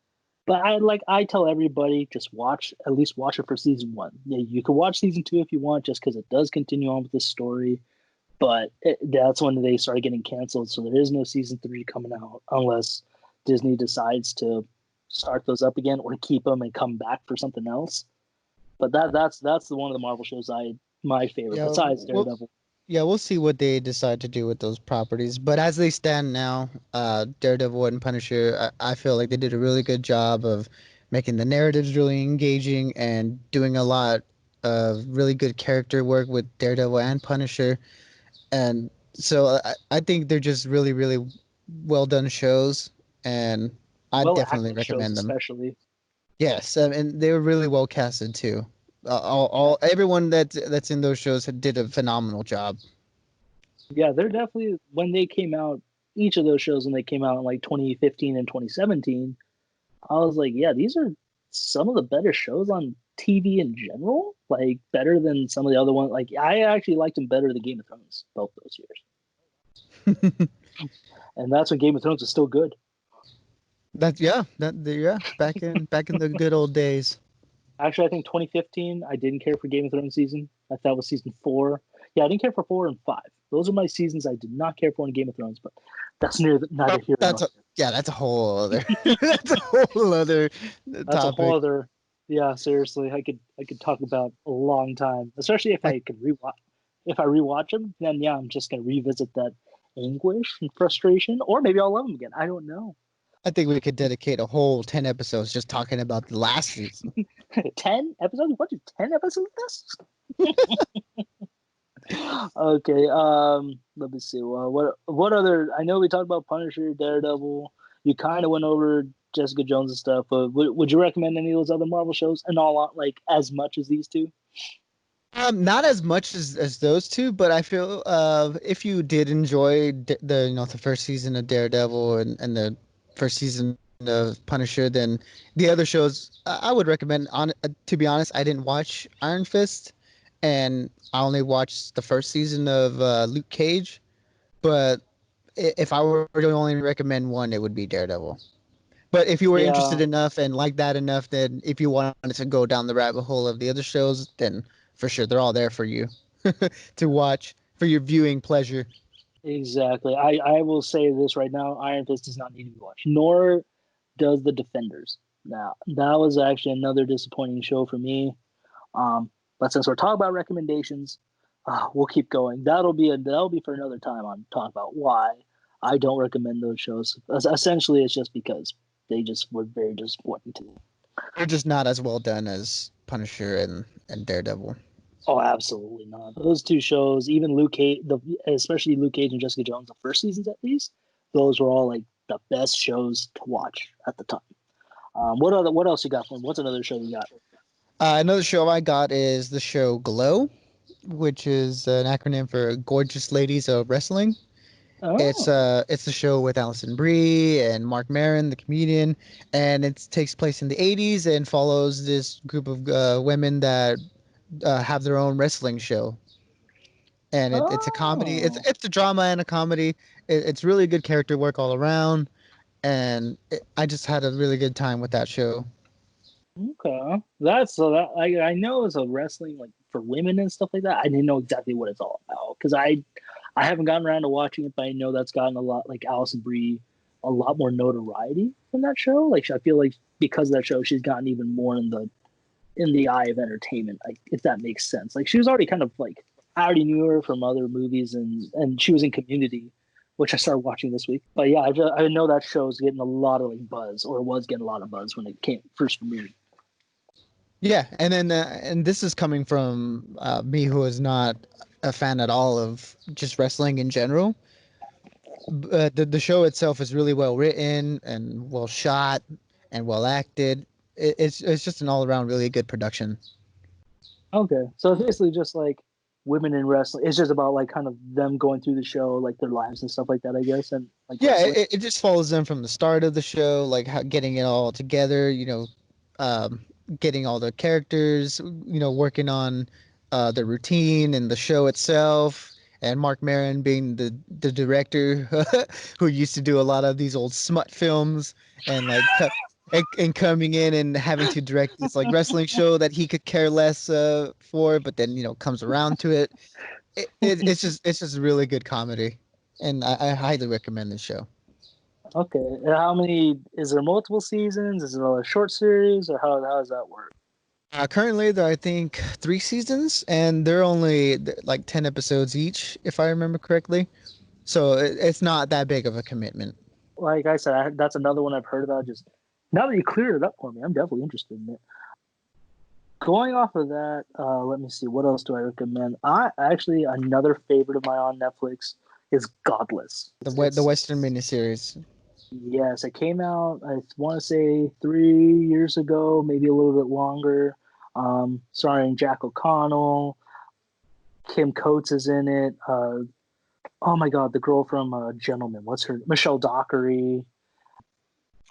but I tell everybody just at least watch it for season 1. Yeah, you can watch season 2 if you want, just because it does continue on with this story. But that's when they started getting canceled. So there is no season 3 coming out unless Disney decides to start those up again or keep them and come back for something else. But that's the one of the Marvel shows my favorite yeah. besides Daredevil. Yeah, we'll see what they decide to do with those properties. But as they stand now, Daredevil and Punisher, I feel like they did a really good job of making the narratives really engaging and doing a lot of really good character work with Daredevil and Punisher. And so I think they're just really, really well done shows, and I Well definitely acted shows, recommend them. especially. Yes, and they were really well casted too. Everyone that's in those shows did a phenomenal job. Yeah, they're definitely when they came out. Each of those shows when they came out in like 2015 and 2017, I was like, yeah, these are some of the better shows on TV in general, like better than some of the other ones. Like I actually liked them better than Game of Thrones both those years, and that's when Game of Thrones was still good. Yeah, back in the good old days. Actually, I think 2015, I didn't care for Game of Thrones season. I thought it was season 4. Yeah, I didn't care for 4 and 5. Those are my seasons I did not care for in Game of Thrones, but that's neither here nor That's a yeah, that's a whole other that's a whole other that's a whole topic. other. Yeah, seriously, I could talk about a long time, especially if I I could rewatch. If I rewatch them, then yeah, I'm just gonna revisit that anguish and frustration, or maybe I'll love them again. I don't know. I think we could dedicate a whole 10 episodes just talking about the last season. 10 episodes? What? 10 episodes of this? Okay. Let me see. Well, what other? I know we talked about Punisher, Daredevil. You kind of went over Jessica Jones and stuff, but would you recommend any of those other Marvel shows? And all like as much as these two? Not as much as those two, but I feel if you did enjoy the the first season of Daredevil and the first season of Punisher, then the other shows I would recommend. To be honest, I didn't watch Iron Fist, and I only watched the first season of Luke Cage. But if I were to only recommend one, it would be Daredevil. But if you were interested Yeah, enough and like that enough, then if you wanted to go down the rabbit hole of the other shows, then for sure they're all there for you to watch for your viewing pleasure. exactly. I will say this right now: Iron Fist does not need to be watched, nor does The Defenders. Now, that was actually another disappointing show for me. But since we're talking about recommendations, we'll keep going. That'll be for another time on talk about why I don't recommend those shows. Essentially, it's just because they just were very disappointing to me. They're just not as well done as Punisher and Daredevil. Oh, absolutely not. Those two shows, even Luke Cage, especially Luke Cage and Jessica Jones, the first seasons at least, those were all like the best shows to watch at the time. What else you got for me? What's another show you got? Another show I got is the show Glow, which is an acronym for Gorgeous Ladies of Wrestling. Oh, It's a show with Alison Brie and Mark Maron, the comedian, and it takes place in the 80s and follows this group of women that have their own wrestling show. And it's a comedy. oh. It's a drama and a comedy. It's really good character work all around, and I just had a really good time with that show. Okay, that's so that I know it's a wrestling like for women and stuff like that. I didn't know exactly what it's all about because I haven't gotten around to watching it, but I know that's gotten a lot like Alison Brie a lot more notoriety from that show. Like I feel like because of that show, she's gotten even more in the eye of entertainment. Like if that makes sense. Like she was already kind of like I already knew her from other movies and she was in Community, which I started watching this week. But yeah, I know that show's getting a lot of like buzz or was getting a lot of buzz when it came first premiered. Yeah, and this is coming from me who is not a fan at all of just wrestling in general. The show itself is really well written and well shot and well acted. It's just an all around really good production. Okay, so it's basically just like women in wrestling. It's just about like kind of them going through the show, like their lives and stuff like that, I guess, and like Yeah, wrestling. it just follows them from the start of the show, like how, getting it all together. Um, getting all the characters. Working on the routine and the show itself. And Mark Maron being the director who used to do a lot of these old smut films and and coming in and having to direct this like wrestling show that he could care less for, but then comes around to it. It's just really good comedy, and I highly recommend this show. Okay, and how many? Is there multiple seasons? Is it a short series, or how does that work? Currently, there are, I think 3 seasons, and they're only like 10 episodes each, if I remember correctly. So it's not that big of a commitment. Like I said, that's another one I've heard about. Just now that you cleared it up for me, I'm definitely interested in it. Going off of that, let me see. What else do I recommend? I actually another favorite of mine on Netflix is Godless. The Western miniseries. Yes, it came out. I want to say 3 years ago, maybe a little bit longer. Starring Jack O'Connell, Kim Coates is in it. Oh my God, the girl from Gentleman. What's her? Michelle Dockery.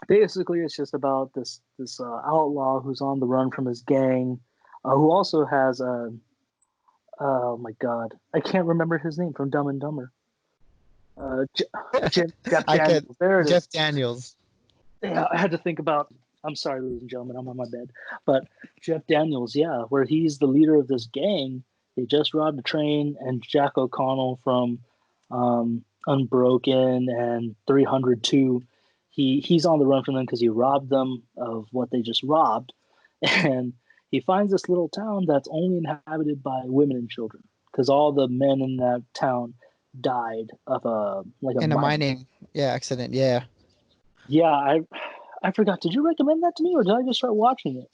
Basically, it's just about this outlaw who's on the run from his gang. who also has oh my god, I can't remember his name from Dumb and Dumber. J- Jeff I can Daniels. There it Jeff is. Daniels. Yeah, I had to think about. I'm sorry, ladies and gentlemen, I'm on my bed. But Jeff Daniels, yeah, where he's the leader of this gang. They just robbed a train, and Jack O'Connell from Unbroken and 302, he's on the run from them because he robbed them of what they just robbed, and he finds this little town that's only inhabited by women and children because all the men in that town died of a In a mine. mining, yeah, accident. Yeah. Yeah, I forgot. Did you recommend that to me, or did I just start watching it?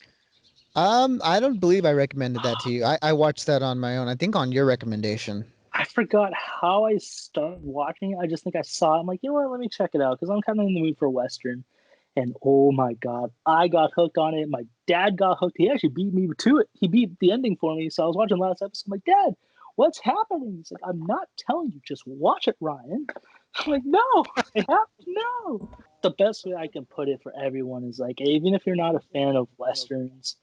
I don't believe I recommended that to you. I watched that on my own. I think on your recommendation. I forgot how I started watching it. I just think I saw it. I'm like, you know what? Let me check it out because I'm kind of in the mood for a Western. And oh my God, I got hooked on it. My dad got hooked. He actually beat me to it. He beat the ending for me. So I was watching the last episode. I'm like, Dad, what's happening? He's like, I'm not telling you. Just watch it, Ryan. I'm like, no, I have to know. The best way I can put it for everyone is like, even if you're not a fan of Westerns,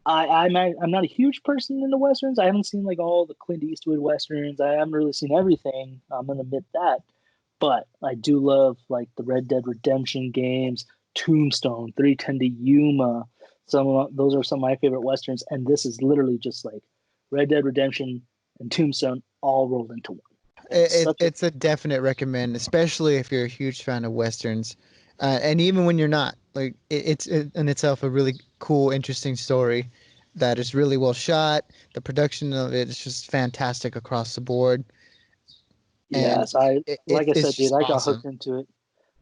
I'm not a huge person into westerns. I haven't seen like all the Clint Eastwood westerns. I haven't really seen everything. I'm gonna admit that, but I do love like the Red Dead Redemption games, Tombstone, 310 to Yuma. Those are some of my favorite westerns, and this is literally just like Red Dead Redemption and Tombstone all rolled into one. And It's a definite recommend, especially if you're a huge fan of westerns, and even when you're not. Like it's in itself a really cool, interesting story that is really well shot. The production of it is just fantastic across the board, and yes, I like I it's said, dude, just I got awesome. hooked into it.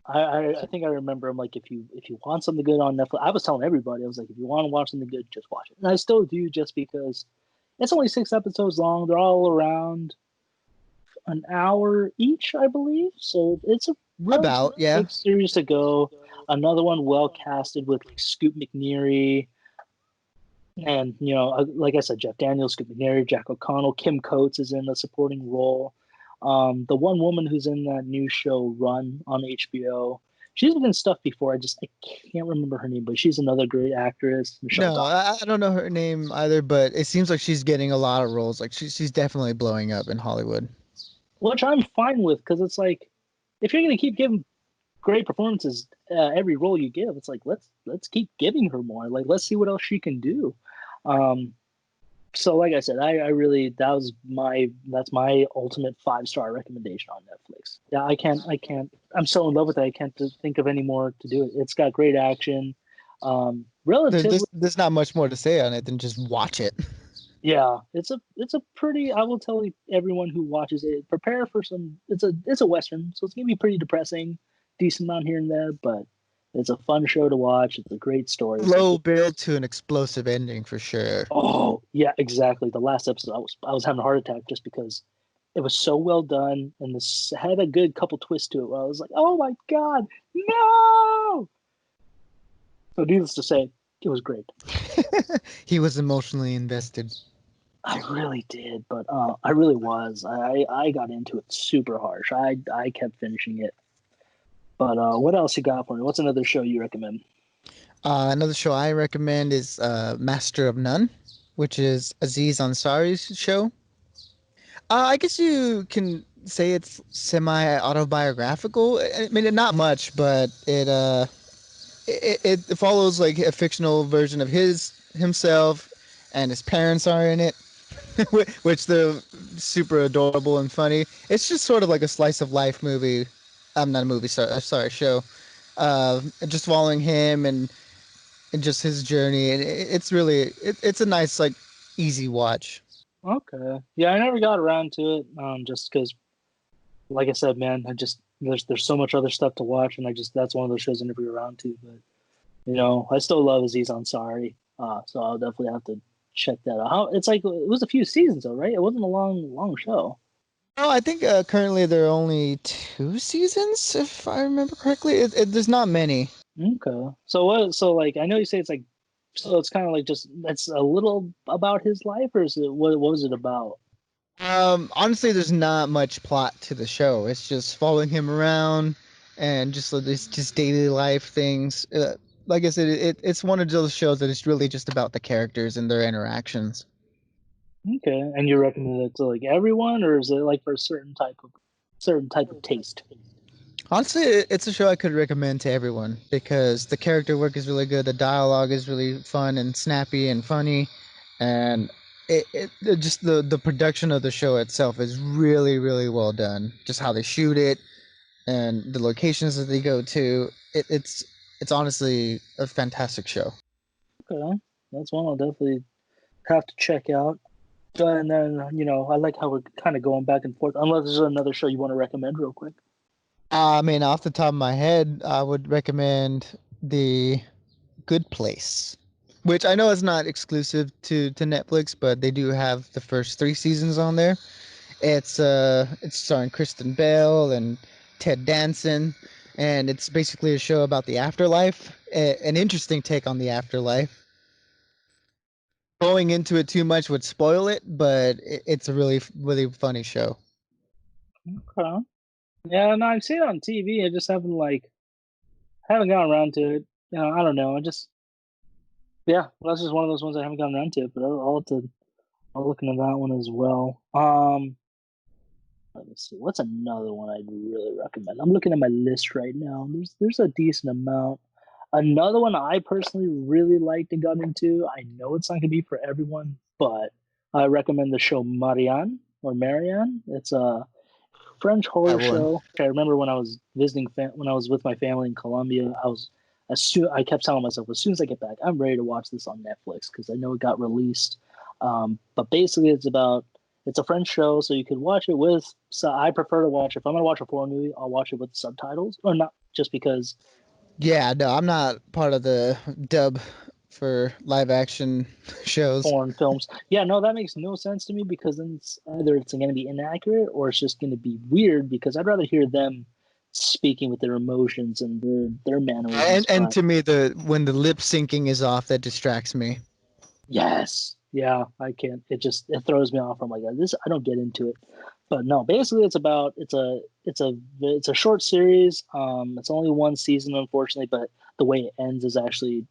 I think I remember I'm like if you want something good on Netflix, I was telling everybody I was like if you want to watch something good, just watch it. And I still do just because it's only 6 episodes long. They're all around an hour each, I believe. So it's a About, relatively yeah. quick series to go. Another one well casted with like Scoot McNairy and like I said, Jeff Daniels, Scoot McNairy, Jack O'Connell, Kim Coates is in a supporting role. The one woman who's in that new show Run on HBO, she's been in stuff before. I can't remember her name, but she's another great actress. Michelle No, Dockery, I don't know her name either, but it seems like she's getting a lot of roles. Like she's definitely blowing up in Hollywood. which I'm fine with because it's like if you're gonna keep giving great performances every role you give, it's like let's keep giving her more. Like let's see what else she can do. Um, so like I said, I really that's my ultimate 5-star recommendation on Netflix. Yeah, I can't I'm so in love with it. I can't think of any more to do it. It's got great action. Relatively, There's not much more to say on it than just watch it. yeah. It's a pretty. I will tell everyone who watches it, prepare for some. It's a western, so it's gonna be pretty depressing, decent amount here and there, but it's a fun show to watch. It's a great story. It's a Low build to an explosive ending for sure. Oh, yeah, exactly. The last episode, I was having a heart attack just because it was so well done and this had a good couple twists to it where I was like, oh my God, no. So needless to say, it was great. He was emotionally invested. I really did, but I really was. I got into it super harsh. I kept finishing it. But what else you got for me? What's another show you recommend? Another show I recommend is Master of None, which is Aziz Ansari's show. I guess you can say it's semi autobiographical. I mean, not much, but it follows like a fictional version of himself, and his parents are in it, which they're super adorable and funny. It's just sort of like a slice of life movie. I'm not a movie, sorry, show. Just following him and just his journey, and it's really it's a nice like easy watch. Okay. Yeah, I never got around to it. Just because, like I said, man, there's so much other stuff to watch, and that's one of those shows I never get around to. But I still love Aziz Ansari. So I'll definitely have to check that out. It's like it was a few seasons though, right? It wasn't a long show. Oh, I think currently there are only 2 seasons, if I remember correctly. There's not many. Okay. So what? So like, I know you say it's like, so it's kind of like just that's a little about his life, or is it what was it about? Honestly, there's not much plot to the show. It's just following him around and just like this just daily life things. like I said, it's one of those shows that it's really just about the characters and their interactions. Okay, and you recommend it to like everyone, or is it like for a certain type of taste? Honestly, it's a show I could recommend to everyone because the character work is really good, the dialogue is really fun and snappy and funny, and just the production of the show itself is really really well done. Just how they shoot it and the locations that they go to, it's honestly a fantastic show. Okay, that's one I'll definitely have to check out. And then I like how we're kind of going back and forth. Unless there's another show you want to recommend, real quick. I mean, off the top of my head, I would recommend The Good Place, which I know is not exclusive to Netflix, but they do have the first 3 seasons on there. It's starring Kristen Bell and Ted Danson, and it's basically a show about the afterlife, an interesting take on the afterlife. Going into it too much would spoil it, but it's a really really funny show. Okay. Yeah, no, I've seen it on TV. I just haven't gotten around to it. I don't know. Yeah, that's just one of those ones I haven't gotten around to. But I'll look into that one as well. Let me see. What's another one I'd really recommend? I'm looking at my list right now. There's a decent amount. Another one I personally really liked and got into. I know it's not gonna be for everyone, but I recommend the show Marianne. It's a French I horror would. show. I remember when I was when I was with my family in Colombia, I kept telling myself, as soon as I get back, I'm ready to watch this on Netflix because I know it got released. But basically, it's a French show, so you could watch it with. So I prefer to watch, if I'm gonna watch a foreign movie, I'll watch it with subtitles, or not just because Yeah, no, I'm not part of the dub for live action shows. foreign films. Yeah, no, that makes no sense to me because then it's going to be inaccurate or it's just going to be weird because I'd rather hear them speaking with their emotions and their mannerisms. And But to me, the when the lip syncing is off, that distracts me. yes, yeah, I can't. It throws me off. I'm like, this. I don't get into it. But no, basically, it's a short series. It's only one season, unfortunately, but the way it ends is actually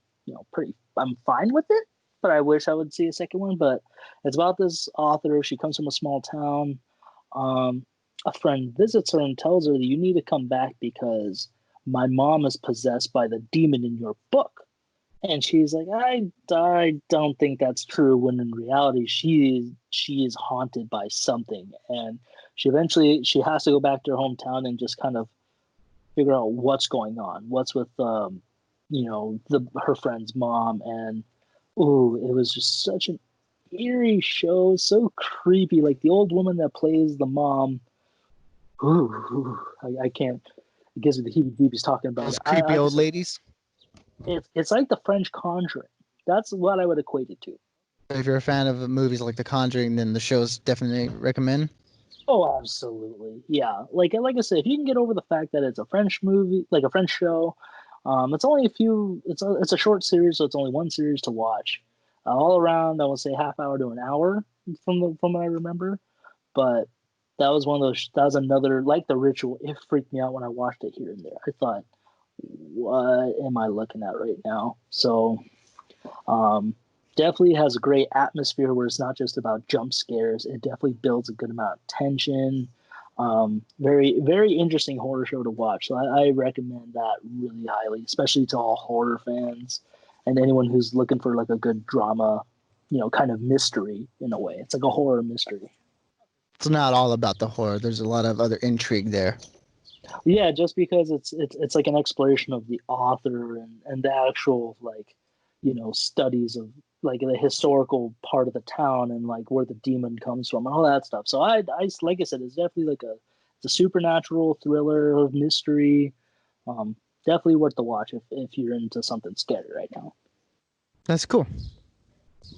pretty. I'm fine with it, but I wish I would see a second one. But it's about this author. She comes from a small town. Um, a friend visits her and tells her that you need to come back because my mom is possessed by the demon in your book. And she's like, I don't think that's true. When in reality, she is haunted by something, and she has to go back to her hometown and just kind of figure out what's going on, what's with her friend's mom, and ooh, it was just such an eerie show, so creepy. Like the old woman that plays the mom, ooh, I can't. It gives me the heebie-jeebies talking about Those it. creepy Like I old said, ladies. it's like the French Conjuring. That's what I would equate it to. If you're a fan of movies like The Conjuring, then the show's definitely recommend. Oh, absolutely. Yeah. Like I said, if you can get over the fact that it's a French movie, like a French show, it's only it's a short series, so it's only one series to watch. All around, I would say half hour to an hour from what I remember. But that was another, like The Ritual. It freaked me out when I watched it here and there. I thought, what am I looking at right now? So um, definitely has a great atmosphere where it's not just about jump scares. It definitely builds a good amount of tension. Very, very interesting horror show to watch. So I recommend that really highly, especially to all horror fans and anyone who's looking for like a good drama, kind of mystery in a way. It's like a horror mystery. It's not all about the horror. There's a lot of other intrigue there. Yeah, just because it's like an exploration of the author and the actual like studies of like the historical part of the town and like where the demon comes from and all that stuff. So I like I said, it's definitely it's a supernatural thriller mystery. Um, Definitely worth the watch if you're into something scary right now. That's cool.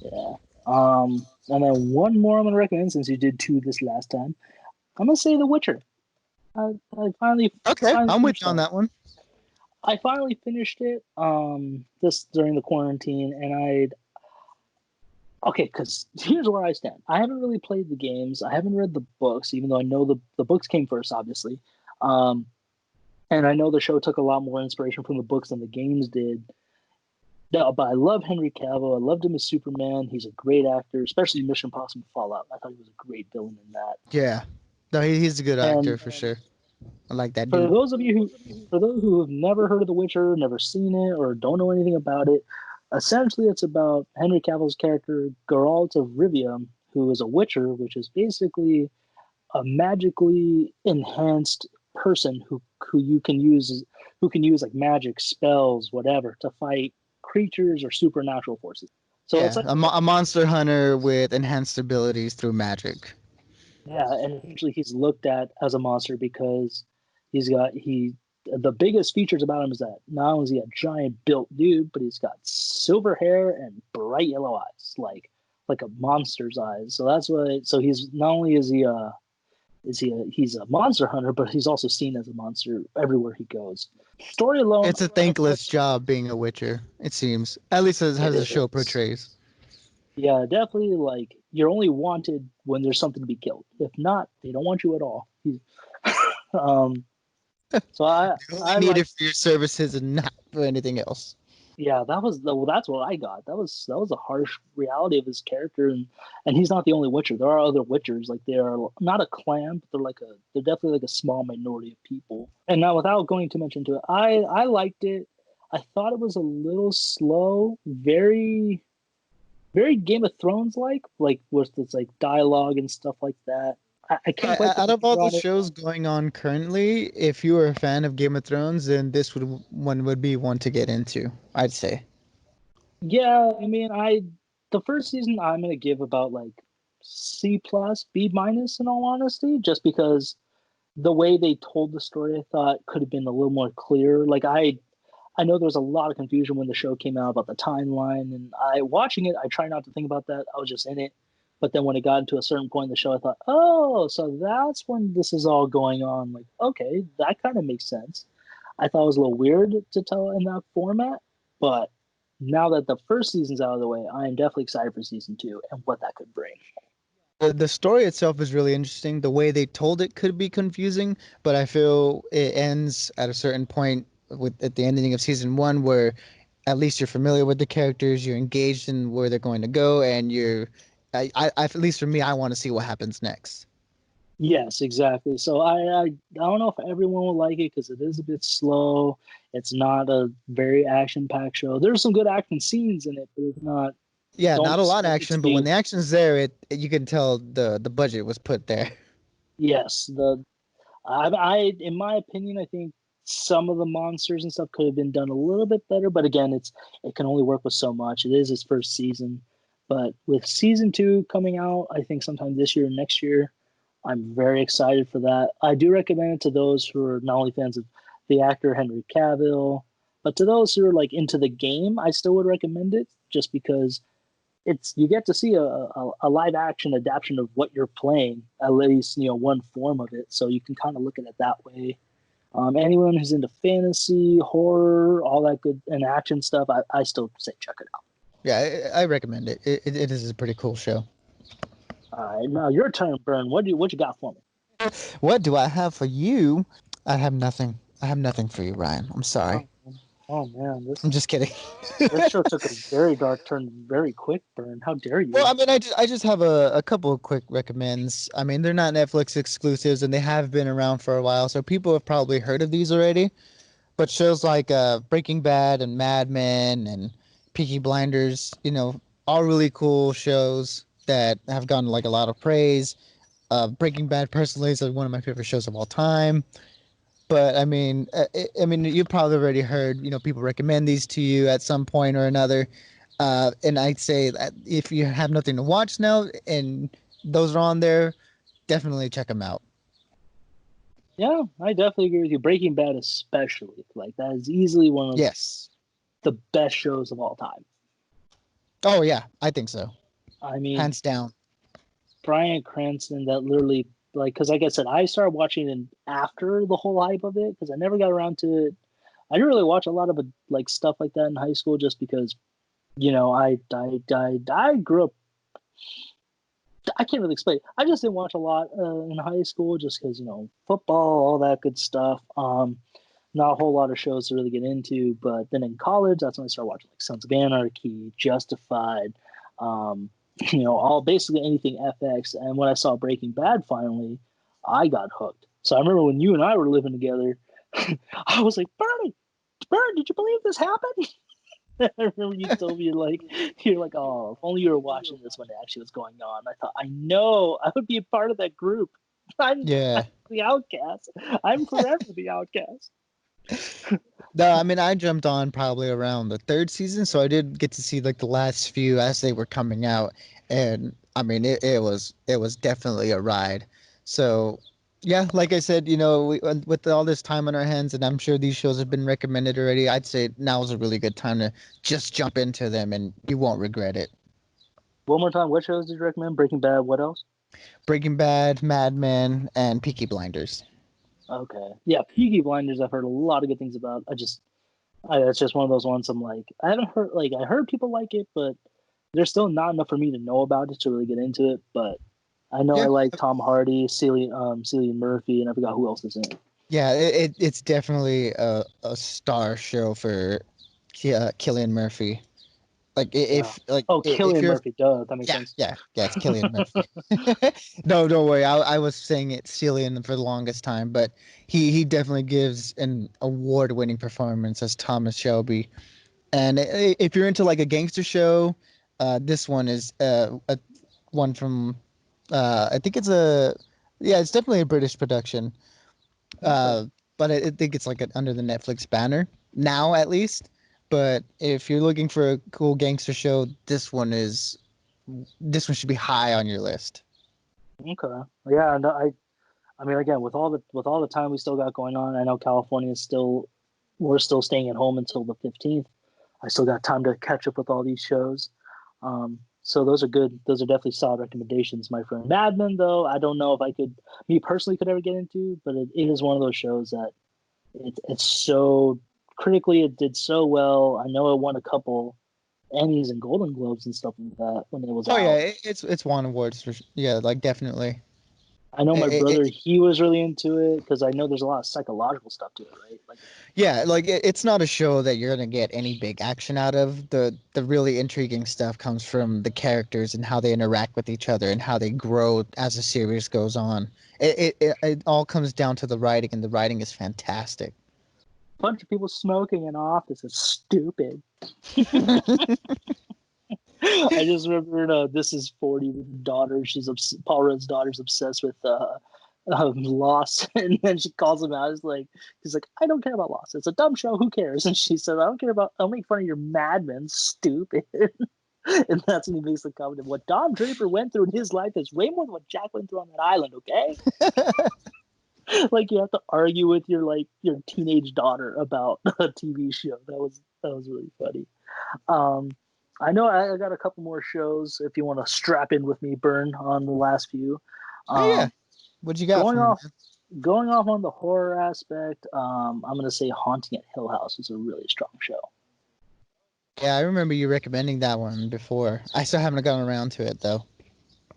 Yeah. And then one more I'm gonna recommend since you did two this last time. I'm gonna say The Witcher. I Okay, finally I'm with finished you on that. that one. I finally finished it this during the quarantine, and okay, because here's where I stand. I haven't really played the games. I haven't read the books, even though I know the books came first, obviously. Um, and I know the show took a lot more inspiration from the books than the games did. No, but I love Henry Cavill. I loved him as Superman. He's a great actor, especially in Mission Impossible Fallout. I thought he was a great villain in that. Yeah. No, he's a good actor And for sure. I like that for dude. those of you who, for those who have never heard of The Witcher, never seen it, or don't know anything about it, essentially it's about Henry Cavill's character Geralt of Rivia, who is a Witcher, which is basically a magically enhanced person who you can use like magic spells, whatever, to fight creatures or supernatural forces. So it's Yeah, like a monster hunter with enhanced abilities through magic. yeah, and essentially he's looked at as a monster because he the biggest features about him is that not only is he a giant built dude, but he's got silver hair and bright yellow eyes, like a monster's eyes. So that's why. So he's not only he's a monster hunter, but he's also seen as a monster everywhere he goes. Story alone, It's a thankless job being a Witcher, it seems. At least as it the show is. portrays. Yeah, definitely. Like you're only wanted when there's something to be killed. If not, they don't want you at all. um, so You only I need like it for your services and not for anything else. yeah, that's what I got. That was a harsh reality of his character, and he's not the only Witcher. There are other Witchers. Like they are not a clan, but they're definitely like a small minority of people. And now, without going too much into it, I liked it. I thought it was a little slow, very Game of Thrones like with this like dialogue and stuff like that. I can't quite Yeah, put out my of all finger the on it. shows going on currently, if you were a fan of Game of Thrones, then this would be one to get into, I'd say. Yeah, I mean, the first season I'm gonna give about like C plus, B minus in all honesty, just because the way they told the story I thought could have been a little more clear. Like I know there was a lot of confusion when the show came out about the timeline, and I watching it, I try not to think about that. I was just in it. But then when it got into a certain point in the show, I thought, oh, so that's when this is all going on. Like, okay, that kind of makes sense. I thought it was a little weird to tell in that format, but now that the first season's out of the way, I am definitely excited for season two and what that could bring. The story itself is really interesting. The way they told it could be confusing, but I feel it ends at a certain point at the ending of season one where at least you're familiar with the characters, you're engaged in where they're going to go, and at least for me, I want to see what happens next. Yes, exactly. So I don't know if everyone will like it because it is a bit slow. It's not a very action packed show. There's some good action scenes in it, but it's not. Yeah, Don't not a lot of expect it to action, but when be. the action's there, you can tell the budget was put there. Yes, in my opinion, I think some of the monsters and stuff could have been done a little bit better. But again, it can only work with so much. It is its first season, but with season two coming out, I think sometime this year or next year, I'm very excited for that. I do recommend it to those who are not only fans of the actor Henry Cavill, but to those who are like into the game, I still would recommend it just because it's you get to see a live action adaptation of what you're playing, at least one form of it, so you can kind of look at it that way. Anyone who's into fantasy, horror, all that good and action stuff, I still say check it out. Yeah, I recommend it. It is a pretty cool show. All right, now your turn, Bern. What you got for me? What do I have for you? I have nothing. I have nothing for you, Ryan. I'm sorry. Oh, oh man, I'm just kidding. this show took a very dark turn very quick, Bern. How dare Well, you? I mean, I just have a couple of quick recommends. I mean, they're not Netflix exclusives, and they have been around for a while, so people have probably heard of these already. But shows like Breaking Bad and Mad Men and Peaky Blinders, all really cool shows that have gotten like a lot of praise. Breaking Bad personally is one of my favorite shows of all time. But I mean, you've probably already heard, people recommend these to you at some point or another. And I'd say that if you have nothing to watch now and those are on there, definitely check them out. Yeah, I definitely agree with you. Breaking Bad, especially, like that is easily one of Yes. the best shows of all time. Oh yeah, I think so. I mean, Hands down. Bryan Cranston, that literally, because like I said, I started watching it after the whole hype of it because I never got around to it. I didn't really watch a lot of like stuff like that in high school just because, I grew up. I can't really explain. I just didn't watch a lot in high school just because football, all that good stuff. not a whole lot of shows to really get into. But then in college, that's when I started watching like Sons of Anarchy, Justified, um, all basically anything FX. And when I saw Breaking Bad finally, I got hooked. So I remember when you and I were living together, I was like, Bern, did you believe this happened? I remember you told me you're like, oh, if only you were watching this when it actually was going on. I thought, I know, I would be a part of that group. I'm Yeah. the outcast. I'm forever the outcast. No, I mean I jumped on probably around the third season, so I did get to see like the last few as they were coming out, and I mean it was definitely a ride. So yeah, like I said, with all this time on our hands, and I'm sure these shows have been recommended already, I'd say now is a really good time to just jump into them, and you won't regret it. One more time, what shows did you recommend? Breaking Bad. What else? Breaking Bad, Mad Men, and Peaky Blinders. Okay, yeah, Peaky Blinders. I've heard a lot of good things about. It's just one of those ones. I'm like, I haven't heard I heard people like it, but there's still not enough for me to know about it to really get into it. But I know I Yeah, like Tom Hardy, Cillian Murphy, and I forgot who else is in it. yeah, it's definitely a star show for Killian Murphy. Like Yeah. if like Oh, if Cillian you're Murphy. Duh, that makes yeah sense. yeah it's Killian Murphy. No, don't worry. I was saying it Cillian for the longest time, but he definitely gives an award-winning performance as Thomas Shelby. And if you're into like a gangster show, this one is a one from I think it's definitely a British production. Okay. Uh, but I think it's like under the Netflix banner now, at least. But if you're looking for a cool gangster show, this one should be high on your list. Okay. Yeah, no, I mean, again, with all the time we still got going on, I know California is still we're still staying at home until the 15th. I still got time to catch up with all these shows. So those are good. Those are definitely solid recommendations, my friend. Mad Men, though, I don't know if me personally, could ever get into, but it is one of those shows that it's so critically, it did so well. I know it won a couple Emmys and Golden Globes and stuff like that when it was Oh yeah, out. it's won awards yeah, like definitely. I know my brother, It he was really into it because I know there's a lot of psychological stuff to it, right? Like, Yeah, like it's not a show that you're gonna get any big action out of. The really intriguing stuff comes from the characters and how they interact with each other and how they grow as the series goes on. It all comes down to the writing, and the writing is fantastic. a bunch of people smoking in office is stupid. I just remember This Is 40 with her daughter. Paul Rudd's daughter's obsessed with Lost, and then she calls him out. He's like, I don't care about Lost. It's a dumb show. Who cares? And she said, I don't care about. I'll make fun of your Mad Men. Stupid. And that's when he makes the comment of what Don Draper went through in his life is way more than what Jack went through on that island. Okay, like you have to argue with your teenage daughter about a TV show. That was really funny. Um, I know I got a couple more shows if you want to strap in with me, Bern, on the last few. Oh yeah, Um, what you got going for me, off man? going off on the horror aspect, I'm gonna say Haunting at Hill House is a really strong show. Yeah, I remember you recommending that one before. I still haven't gotten around to it though.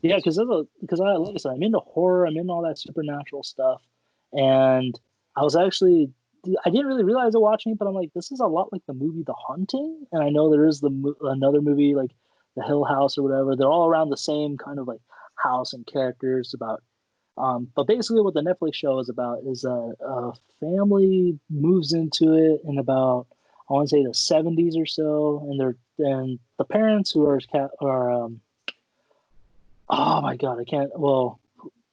Yeah, because like I said, I'm into horror, I'm into all that supernatural stuff, and I was actually I didn't really realize it watching it, but I'm like, this is a lot like the movie The Haunting, and I know there is another movie like The Hill House or whatever. They're all around the same kind of like house and characters about. But basically, what the Netflix show is about is a family moves into it in about I want to say the 70s or so, and the parents who are oh my god, I can't. Well,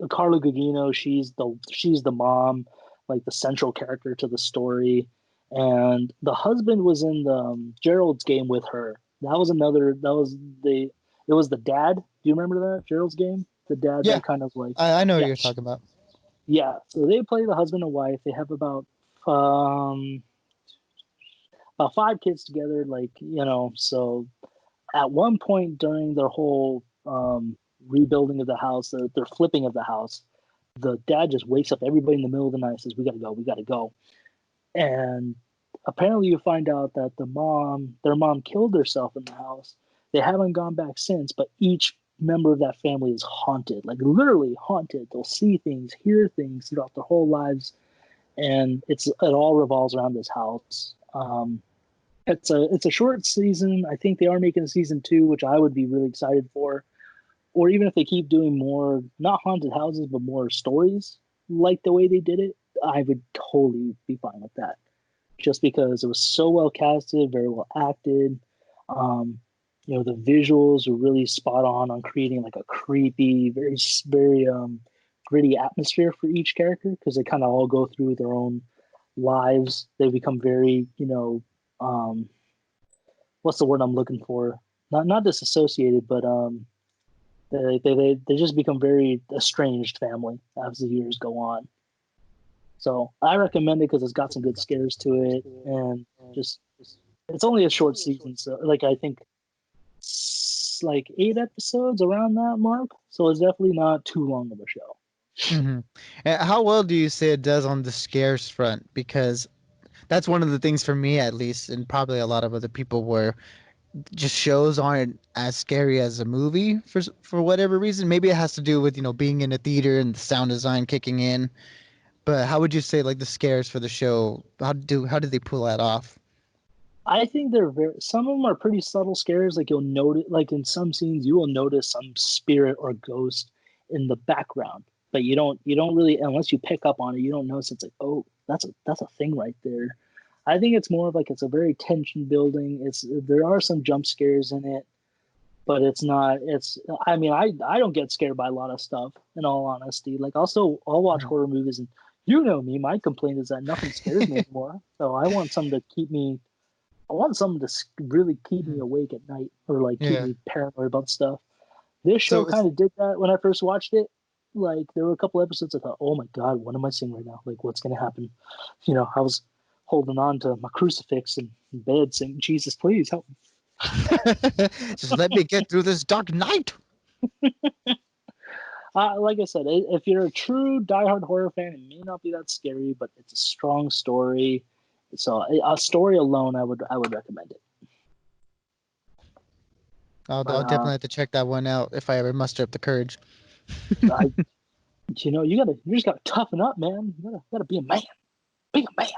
Carla Gugino, she's the mom, like the central character to the story, and the husband was in the Gerald's Game with her. That was another. That was the. It was the dad. Do you remember that Gerald's Game? The dad Yeah, that kind of like, I know what yeah, you're talking about. yeah. So they play the husband and wife. They have um about five kids together. So at one point during their whole rebuilding of the house, their flipping of the house, the dad just wakes up everybody in the middle of the night and says, "We gotta go, we gotta go." And apparently, you find out that their mom killed herself in the house. They haven't gone back since, but each member of that family is haunted, like literally haunted. They'll see things, hear things throughout their whole lives, and it all revolves around this house. It's a short season. I think they are making a season two, which I would be really excited for. Or even if they keep doing more, not haunted houses, but more stories like the way they did it, I would totally be fine with that. Just because it was so well casted, very well acted. Um, the visuals were really spot on creating like a creepy, very gritty atmosphere for each character because they kind of all go through their own lives. They become very, um, what's the word I'm looking for? Not disassociated, but they just become very estranged family as the years go on. So I recommend it because it's got some good scares to it, and just it's only a short season, so like I think like 8 episodes around that mark. So it's definitely not too long of a show. Mm-hmm. And how well do you say it does on the scares front? Because that's one of the things for me, at least, and probably a lot of other people, where just shows aren't as scary as a movie for whatever reason. Maybe it has to do with being in a theater and the sound design kicking in. But how would you say like the scares for the show? How did they pull that off? I think they're some of them are pretty subtle scares. Like you'll notice, like in some scenes, you will notice some spirit or ghost in the background, but you don't really unless you pick up on it, you don't notice. It's like, oh, that's a thing right there. I think it's more of like it's a very tension building. There are some jump scares in it, but it's not. I mean, I don't get scared by a lot of stuff. In all honesty, like also I'll watch horror movies and you know me. My complaint is that nothing scares me anymore. So I want something to really keep me Mhm. awake at night or like keep Yeah. me paranoid about stuff. This show So kind of did that when I first watched it. Like there were a couple episodes I thought, oh my god, what am I seeing right now? Like what's gonna happen? I was holding on to my crucifix in bed, saying, "Jesus, please help me." just let me get through this dark night. Like I said, if you're a true diehard horror fan, it may not be that scary, but it's a strong story. So a story alone, I would recommend it. But I'll definitely have to check that one out if I ever muster up the courage. I you just gotta toughen up, man. You gotta be a man. Be a man.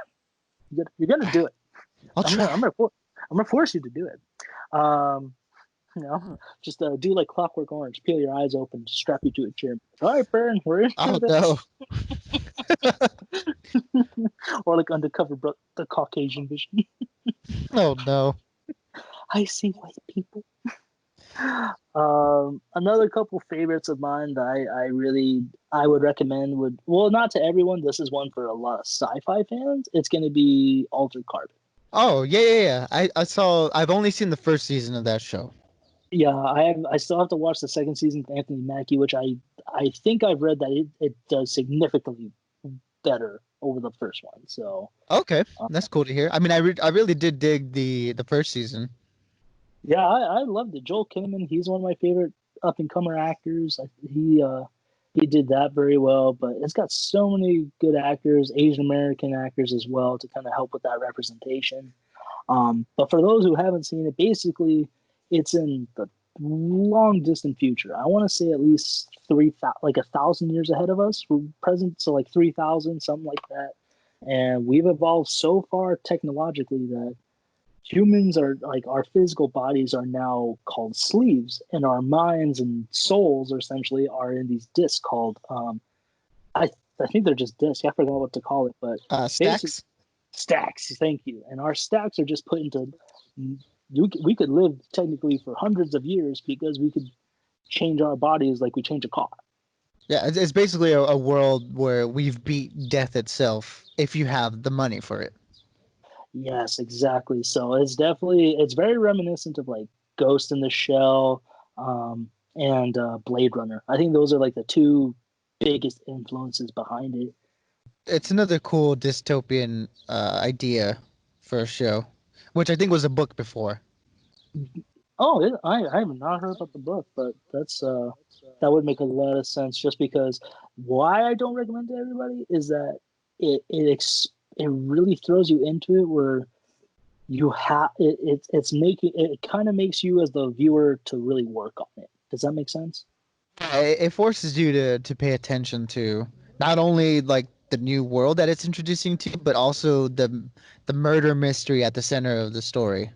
You're gonna do it. I'll I'm gonna try. I'm gonna I'm gonna force you to do it. Um, just do like Clockwork Orange. Peel your eyes open, strap you to a chair. All right, Bern, we're in for Oh no. this. Or like undercover, the Caucasian vision. Oh no. I see white people. Another couple favorites of mine that I would recommend would well not to everyone. This is one for a lot of sci-fi fans. It's going to be Altered Carbon. Oh yeah, yeah, yeah. I saw. I've only seen the first season of that show. Yeah, I still have to watch the second season with Anthony Mackie, which I think I've read that it does significantly better over the first one. So Okay, uh, that's cool to hear. I mean, I really did dig the first season. yeah, I loved it. Joel Kinnaman, he's one of my favorite up and comer actors. He did that very well, but it's got so many good actors, Asian American actors as well, to kind of help with that representation. But for those who haven't seen it, basically, it's in the long distant future. I want to say at least like 1,000 years ahead of us. We're present, so like 3,000, something like that. And we've evolved so far technologically that humans are like our physical bodies are now called sleeves, and our minds and souls are essentially are in these discs called I I think they're just discs. I forgot what to call it, but basically Stacks. stacks. Thank you. And our stacks are just put into. We could live technically for hundreds of years because we could change our bodies like we change a car. Yeah, it's basically a world where we've beat death itself if you have the money for it. Yes, exactly. So it's very reminiscent of like Ghost in the Shell, and Blade Runner. I think those are like the two biggest influences behind it. It's another cool dystopian idea for a show, which I think was a book before. Oh, I have not heard about the book, but that would make a lot of sense. Just because why I don't recommend it to everybody is that it really throws you into it where you have it kind of makes you as the viewer to really work on it. Does that make sense? It forces you to pay attention to not only like the new world that it's introducing to, but also the murder mystery at the center of the story,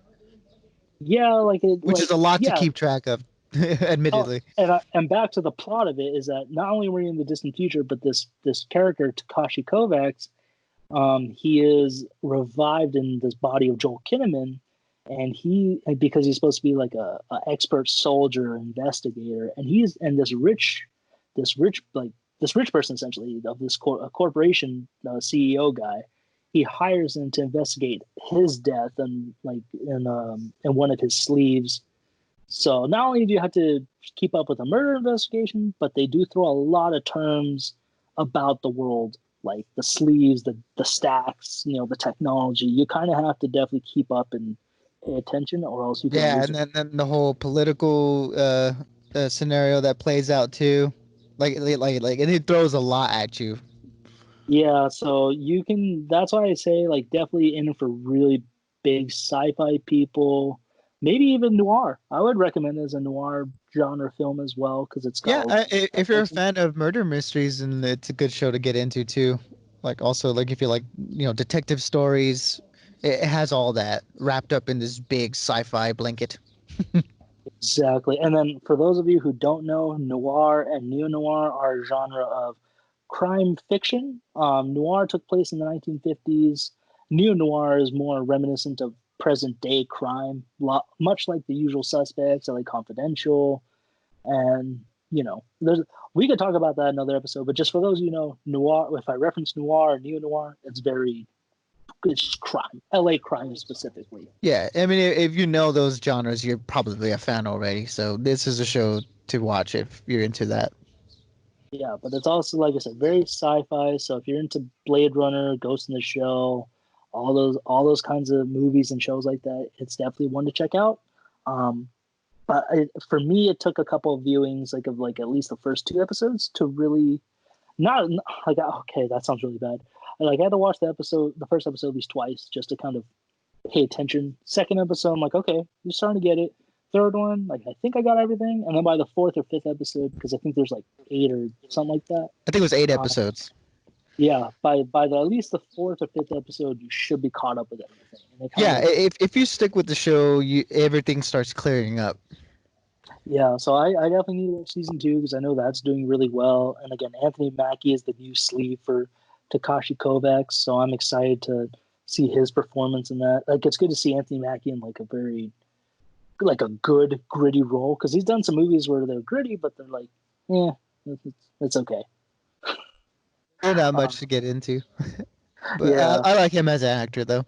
Yeah, like it, which like is a lot to yeah. keep track of, Oh, admittedly. and back to the plot of it is that not only were we in the distant future, but this character Takashi Kovacs, he is revived in this body of Joel Kinnaman, and he because he's supposed to be like a expert soldier investigator, and he's and this rich like this rich person essentially of this a corporation CEO guy. He hires him to investigate his death and like in one of his sleeves. So not only do you have to keep up with a murder investigation, but they do throw a lot of terms about the world, like the sleeves, the stacks, the technology. You kind of have to definitely keep up and pay attention, or else you can Yeah, lose and it. then the whole political scenario that plays out too, like, and it throws a lot at you. Yeah, so you can. That's why I say like definitely in for really big sci-fi people, maybe even noir. I would recommend it as a noir genre film as well because it's got Yeah, a lot of if you're a tension. fan of murder mysteries, then it's a good show to get into too. Like also, like if you like, detective stories, it has all that wrapped up in this big sci-fi blanket. Exactly. And then for those of you who don't know, noir and neo noir are a genre of crime fiction. Noir took place in the 1950s. Neo noir is more reminiscent of present day crime, much like The Usual Suspects, LA Confidential, and there's we could talk about that in another episode. But just for those of you who know noir, if I reference noir or neo noir, it's just crime, LA crime specifically. Yeah, I mean, if you know those genres, you're probably a fan already. So this is a show to watch if you're into that. Yeah, but it's also like I said, very sci-fi. So if you're into Blade Runner, Ghost in the Shell, all those kinds of movies and shows like that, it's definitely one to check out. Um, but for me, it took a couple of viewings, like of like at least the first two episodes, to really not like okay, that sounds really bad. Like I had to watch the first episode at least twice, just to kind of pay attention. Second episode, I'm like, okay, you're starting to get it. Third one, like I think I got everything, and then by the fourth or fifth episode, because I think there's like eight or something like that. I think it was 8 Um, episodes. yeah, by at least the fourth or fifth episode, you should be caught up with everything, and it kind Yeah, of if you stick with the show, you everything starts clearing up. yeah. So I definitely need season two because I know that's doing really well. And again, Anthony Mackie is the new sleeve for Takashi Kovacs, so I'm excited to see his performance in that. Like it's good to see Anthony Mackie in like a very like a good gritty role because he's done some movies where they're gritty, but they're like, yeah, it's okay. They're not Uh, much to get into, but yeah, I like him as an actor though.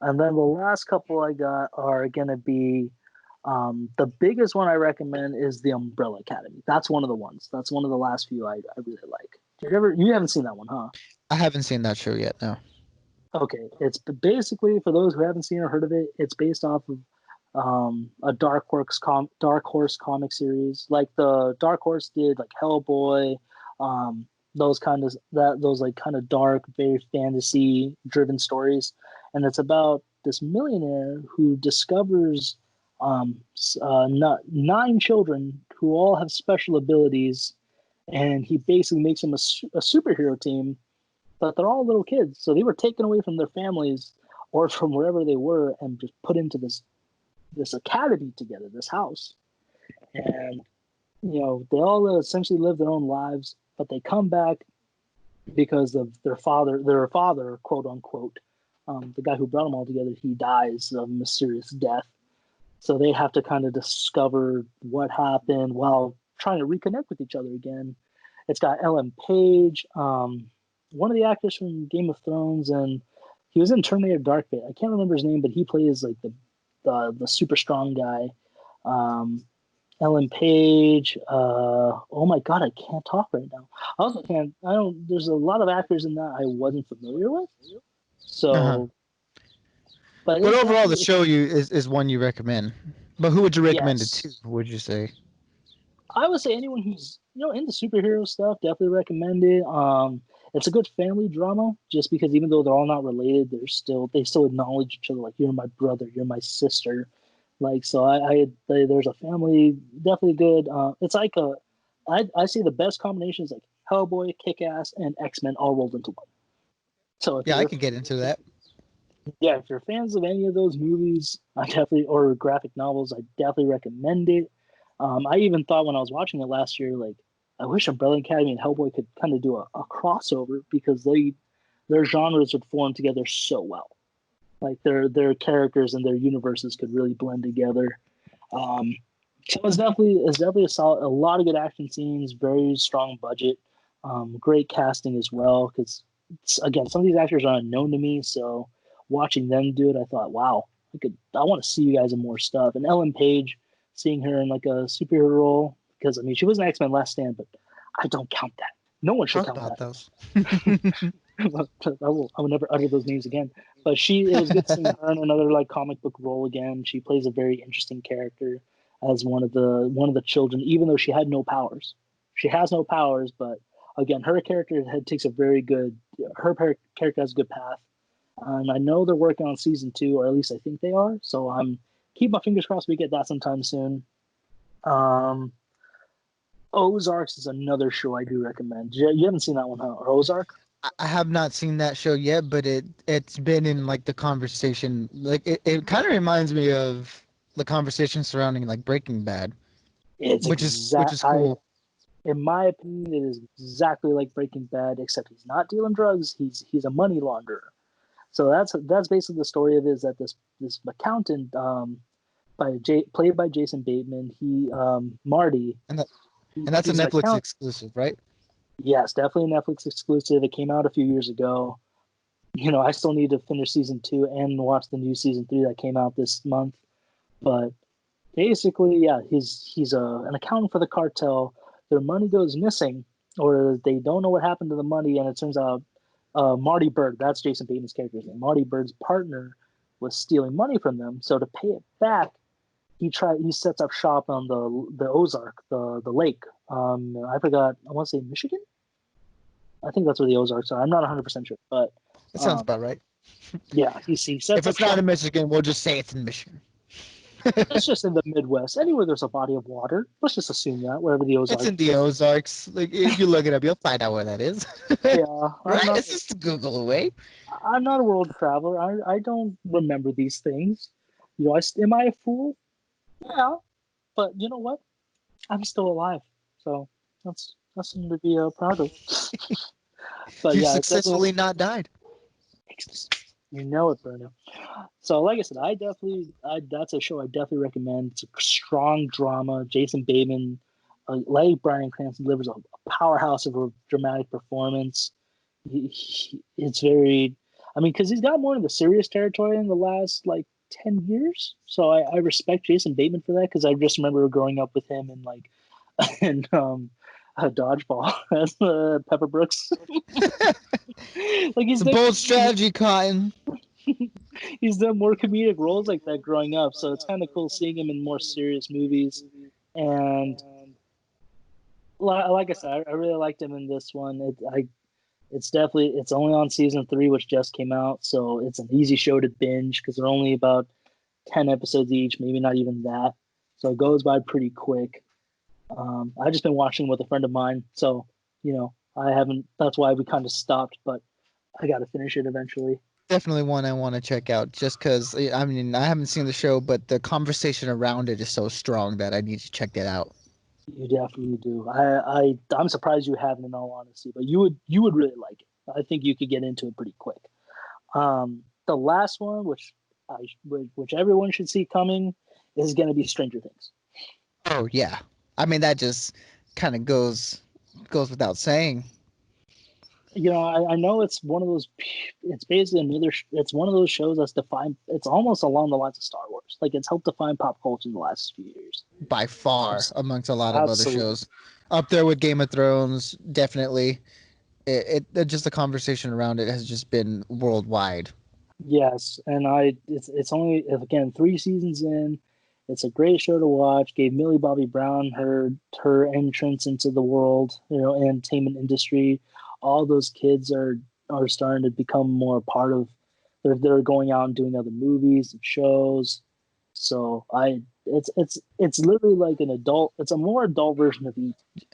and then the last couple I got are gonna be the biggest one I recommend is the Umbrella Academy. That's one of the ones. That's one of the last few I really like. You haven't seen that one, huh? I haven't seen that show yet. No. Okay, it's basically for those who haven't seen or heard of it. It's based off of a Dark Horse comic series, like the Dark Horse did, like Hellboy, um, those like kind of dark, very fantasy driven stories, and it's about this millionaire who discovers nine children who all have special abilities, and he basically makes them a superhero team, but they're all little kids, so they were taken away from their families or from wherever they were and just put into this academy together, this house. And, they all essentially live their own lives, but they come back because of their father, quote unquote, the guy who brought them all together, he dies of a mysterious death. So they have to kind of discover what happened while trying to reconnect with each other again. It's got Ellen Page, one of the actors from Game of Thrones, and he was in Terminator Dark Fate. I can't remember his name, but he plays like the super strong guy. Um, Ellen Page. Oh my God, I can't talk right now. I also can't. I don't. There's a lot of actors in that I wasn't familiar with. Uh huh. So, but But it's overall, the definitely show is one you recommend. But who would you recommend it to? yes. Would you say? I would say anyone who's into superhero stuff definitely recommend it. It's a good family drama just because even though they're all not related, they still acknowledge each other like you're my brother, you're my sister. Like so, there's a family definitely good. It's like I see the best combination is like Hellboy, Kick-Ass, and X-Men all rolled into one. So Yeah, I could get into that. if you're fans of any of those movies, or graphic novels, I definitely recommend it. I even thought when I was watching it last year, like, I wish Umbrella Academy and Hellboy could kind of do a crossover, because their genres would form together so well. Like their characters and their universes could really blend together. So it's definitely a lot of good action scenes, very strong budget, great casting as well. Because again, some of these actors are unknown to me, so watching them do it, I thought, wow, I want to see you guys in more stuff. And Ellen Page, seeing her in like a superhero role, because I mean she was an X-Men Last Stand, but I don't count that. No one should Talk count about that. those. I will never utter those names again. But it was good seeing her in another like comic book role again. She plays a very interesting character as one of the children, even though she had no powers. She has no powers, but again, her character takes a very good. Character has a good path, and I know they're working on season 2, or at least I think they are. So I'm keep my fingers crossed we get that sometime soon. Ozarks is another show I do recommend. You haven't seen that one, huh? Or Ozark? I have not seen that show yet, but it's been in like the conversation. Like it kind of reminds me of the conversation surrounding like Breaking Bad, It's which is cool. In my opinion, it is exactly like Breaking Bad, except he's not dealing drugs. He's a money launderer. So that's basically the story of it. Is that this accountant, played by Jason Bateman, Marty, And that and that's a he's an Netflix accountant. exclusive, right? Yes, definitely a Netflix exclusive. It came out a few years ago. I still need to finish season 2 and watch the new season 3 that came out this month. But basically, yeah, he's an accountant for the cartel. Their money goes missing, or they don't know what happened to the money, and it turns out Marty Bird, that's Jason Bateman's character's name. Marty Bird's partner was stealing money from them. So to pay it back, he sets up shop on the Ozark, the lake. I forgot. I want to say Michigan. I think that's where the Ozarks are. I'm not 100% sure, but That sounds um, about right. yeah, he If sets up it's not shop. in Michigan, we'll just say it's in Michigan. It's just in the Midwest, anywhere there's a body of water. Let's just assume that wherever the It's Ozarks. in the Ozarks. Like if you look it up, you'll find out where that is. Yeah, Right? It's just a Google away. I'm not a world traveler. I don't remember these things. Am I a fool? Yeah, but you know what? I'm still alive, so that's something to be proud of. But You yeah, it's definitely, successfully not died. you know it, Bruno. So like I said, that's a show I definitely recommend. It's a strong drama. Jason Bateman, like Bryan Cranston, delivers a powerhouse of a dramatic performance. It's very, I mean, because he's got more in the serious territory in the last like 10 years. So I respect Jason Bateman for that, because I just remember growing up with him and like and dodgeball as Pepper Brooks. Like It's a bold strategy, Cotton. he's done more comedic roles like that growing up, so it's kind of cool seeing him in more serious movies. And like I said, I really liked him in this one. It's only on season 3, which just came out, so it's an easy show to binge because they're only about 10 episodes each, maybe not even that. So it goes by pretty quick. I've just been watching with a friend of mine, so I haven't. That's why we kind of stopped, but I got to finish it eventually. Definitely one I want to check out just because, I mean, I haven't seen the show, but the conversation around it is so strong that I need to check it out. You definitely do. I'm surprised you haven't, in all honesty, but you would really like it. I think you could get into it pretty quick. The last one, which everyone should see coming, is going to be Stranger Things. Oh, yeah. I mean, that just kind of goes without saying. I know it's one of those. It's basically It's one of those shows that's defined. It's almost along the lines of Star Wars. Like it's helped define pop culture in the last few years. By far, amongst a lot of other Absolutely. shows. Up there with Game of Thrones, definitely. Just the conversation around it has just been worldwide. Yes, and it's only, again, 3 seasons in. It's a great show to watch. Gave Millie Bobby Brown her entrance into the world, entertainment industry. All those kids are starting to become more part of. They're going out and doing other movies and shows. So it's literally like an adult. It's a more adult version of E.T.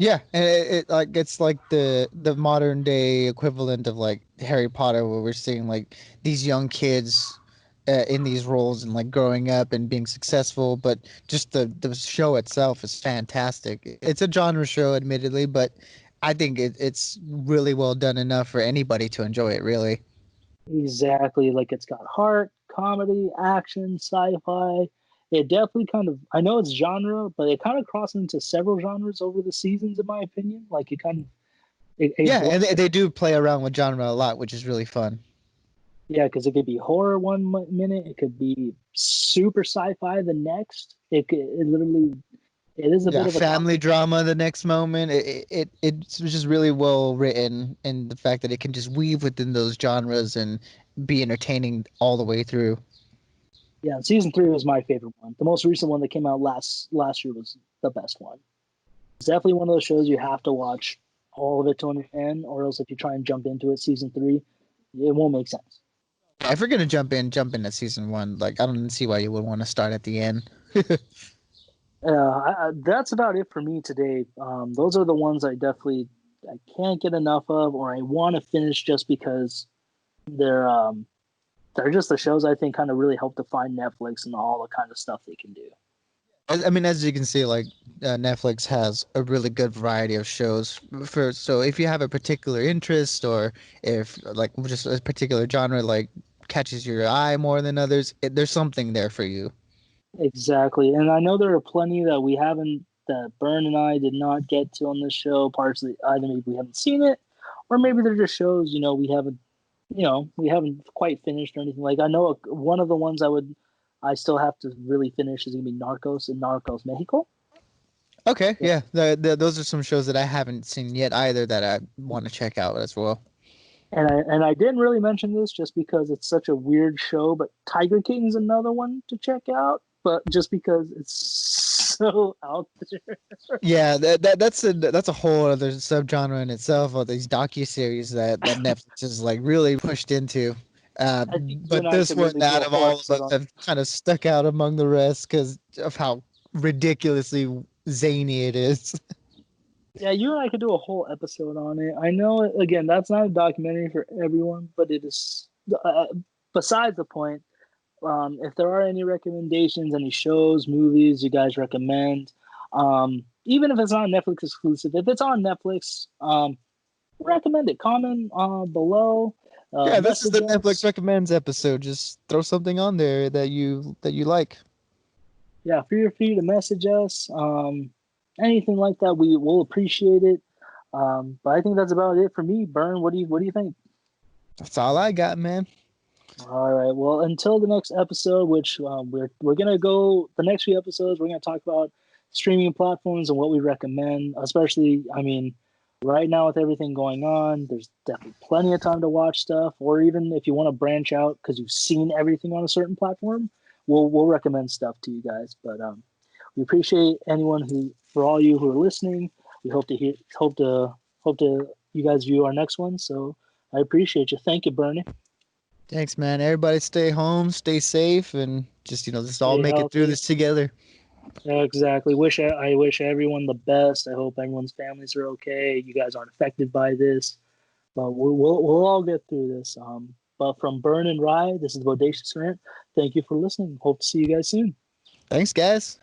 Yeah, and it like it's like the modern day equivalent of like Harry Potter, where we're seeing like these young kids in these roles and like growing up and being successful. But just the show itself is fantastic. It's a genre show, admittedly, but I think it's really well done enough for anybody to enjoy it. Really. Exactly. Like it's got heart, comedy, action, sci-fi. It definitely kind of, I know it's genre, but it kind of crosses into several genres over the seasons, in my opinion. Like it kind of, it Yeah, and blends. they do play around with genre a lot, which is really fun. Yeah, because it could be horror one minute, it could be super sci-fi the next. It literally, it is a Yeah, bit of a family comedy. drama the next moment. It's just really well written, and the fact that it can just weave within those genres and be entertaining all the way through. Yeah, season three was my favorite one. The most recent one that came out last year was the best one. It's definitely one of those shows you have to watch all of it to understand, or else if you try and jump into it, season three, it won't make sense. If you're gonna jump in at season one, like I don't see why you would want to start at the end. That's about it for me today. Those are the ones I can't get enough of, or I want to finish just because they're um, they're just the shows I think kind of really help define Netflix and all the kind of stuff they can do. I mean, as you can see, like Netflix has a really good variety of shows. For so if you have a particular interest, or if like just a particular genre like catches your eye more than others, there's something there for you. Exactly, and I know there are plenty that we haven't that Bern and I did not get to on this show. Partially, either maybe we haven't seen it, or maybe they're just shows we haven't quite finished or anything. Like I know one of the ones I still have to really finish is gonna be Narcos and Narcos Mexico. Okay, Yeah. yeah, those are some shows that I haven't seen yet either that I want to check out as well. And I didn't really mention this just because it's such a weird show, but Tiger King's another one to check out, but just because it's so out there. Yeah, that's a whole other subgenre in itself. All these docu-series that Netflix is like really pushed into. I think you and But I this could one, really do out a of whole all of them, episode on. have kind of stuck out among the rest because of how ridiculously zany it is. Yeah, you and I could do a whole episode on it. I know, again, that's not a documentary for everyone, but it is. Besides the point, if there are any recommendations, any shows, movies you guys recommend, even if it's not Netflix exclusive, if it's on Netflix, recommend it. Comment below, Yeah, this is message the Netflix us. recommends episode. Just throw something on there that you like. Yeah, feel free to message us. Anything like that, we will appreciate it. But I think that's about it for me. Bern, what do you think? That's all I got, man. All right. Well, until the next episode, which we're gonna go the next few episodes, we're gonna talk about streaming platforms and what we recommend. Especially, I mean, right now with everything going on, there's definitely plenty of time to watch stuff. Or even if you want to branch out because you've seen everything on a certain platform, we'll recommend stuff to you guys. But we appreciate anyone who, for all you who are listening. We hope to you guys view our next one. So I appreciate you. Thank you, Bernie. Thanks, man. Everybody stay home, stay safe, and just just all Stay make it through healthy. this together. Yeah, exactly. I wish everyone the best. I hope everyone's families are okay. You guys aren't affected by this, but we'll all get through this. But from Bern and Ry, this is Bodacious Rant. Thank you for listening. Hope to see you guys soon. Thanks, guys.